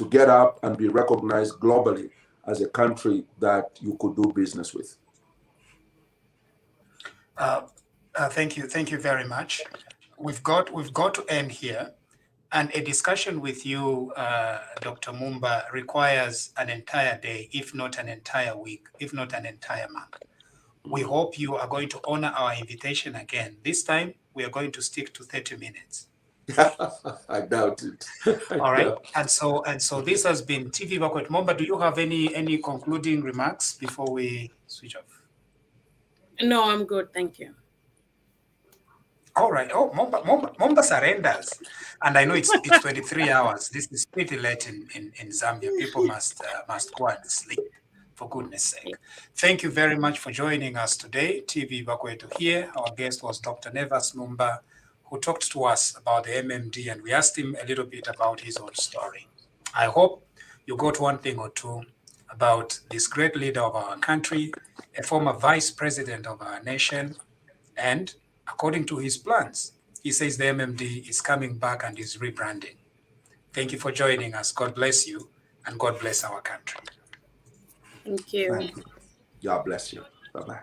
get up and be recognized globally as a country that you could do business with. Thank you very much. We've got to end here, and a discussion with you, Dr. Mumba, requires an entire day, if not an entire week, if not an entire month. We hope you are going to honor our invitation again. This time, we are going to stick to 30 minutes. I doubt it. All right. And so this has been TV Bakwet. Mumba, do you have any concluding remarks before we switch off? No, I'm good. Thank you. All right. Oh, Mumba surrenders. And I know it's 23 hours. This is pretty late in Zambia. People must go and sleep, for goodness sake. Thank you very much for joining us today. TV Bakwetu here. Our guest was Dr. Nevers Mumba, who talked to us about the MMD, and we asked him a little bit about his own story. I hope you got one thing or two about this great leader of our country, a former vice president of our nation, and according to his plans, he says the MMD is coming back and is rebranding. Thank you for joining us. God bless you, and God bless our country. Thank you. God bless you. Bye-bye.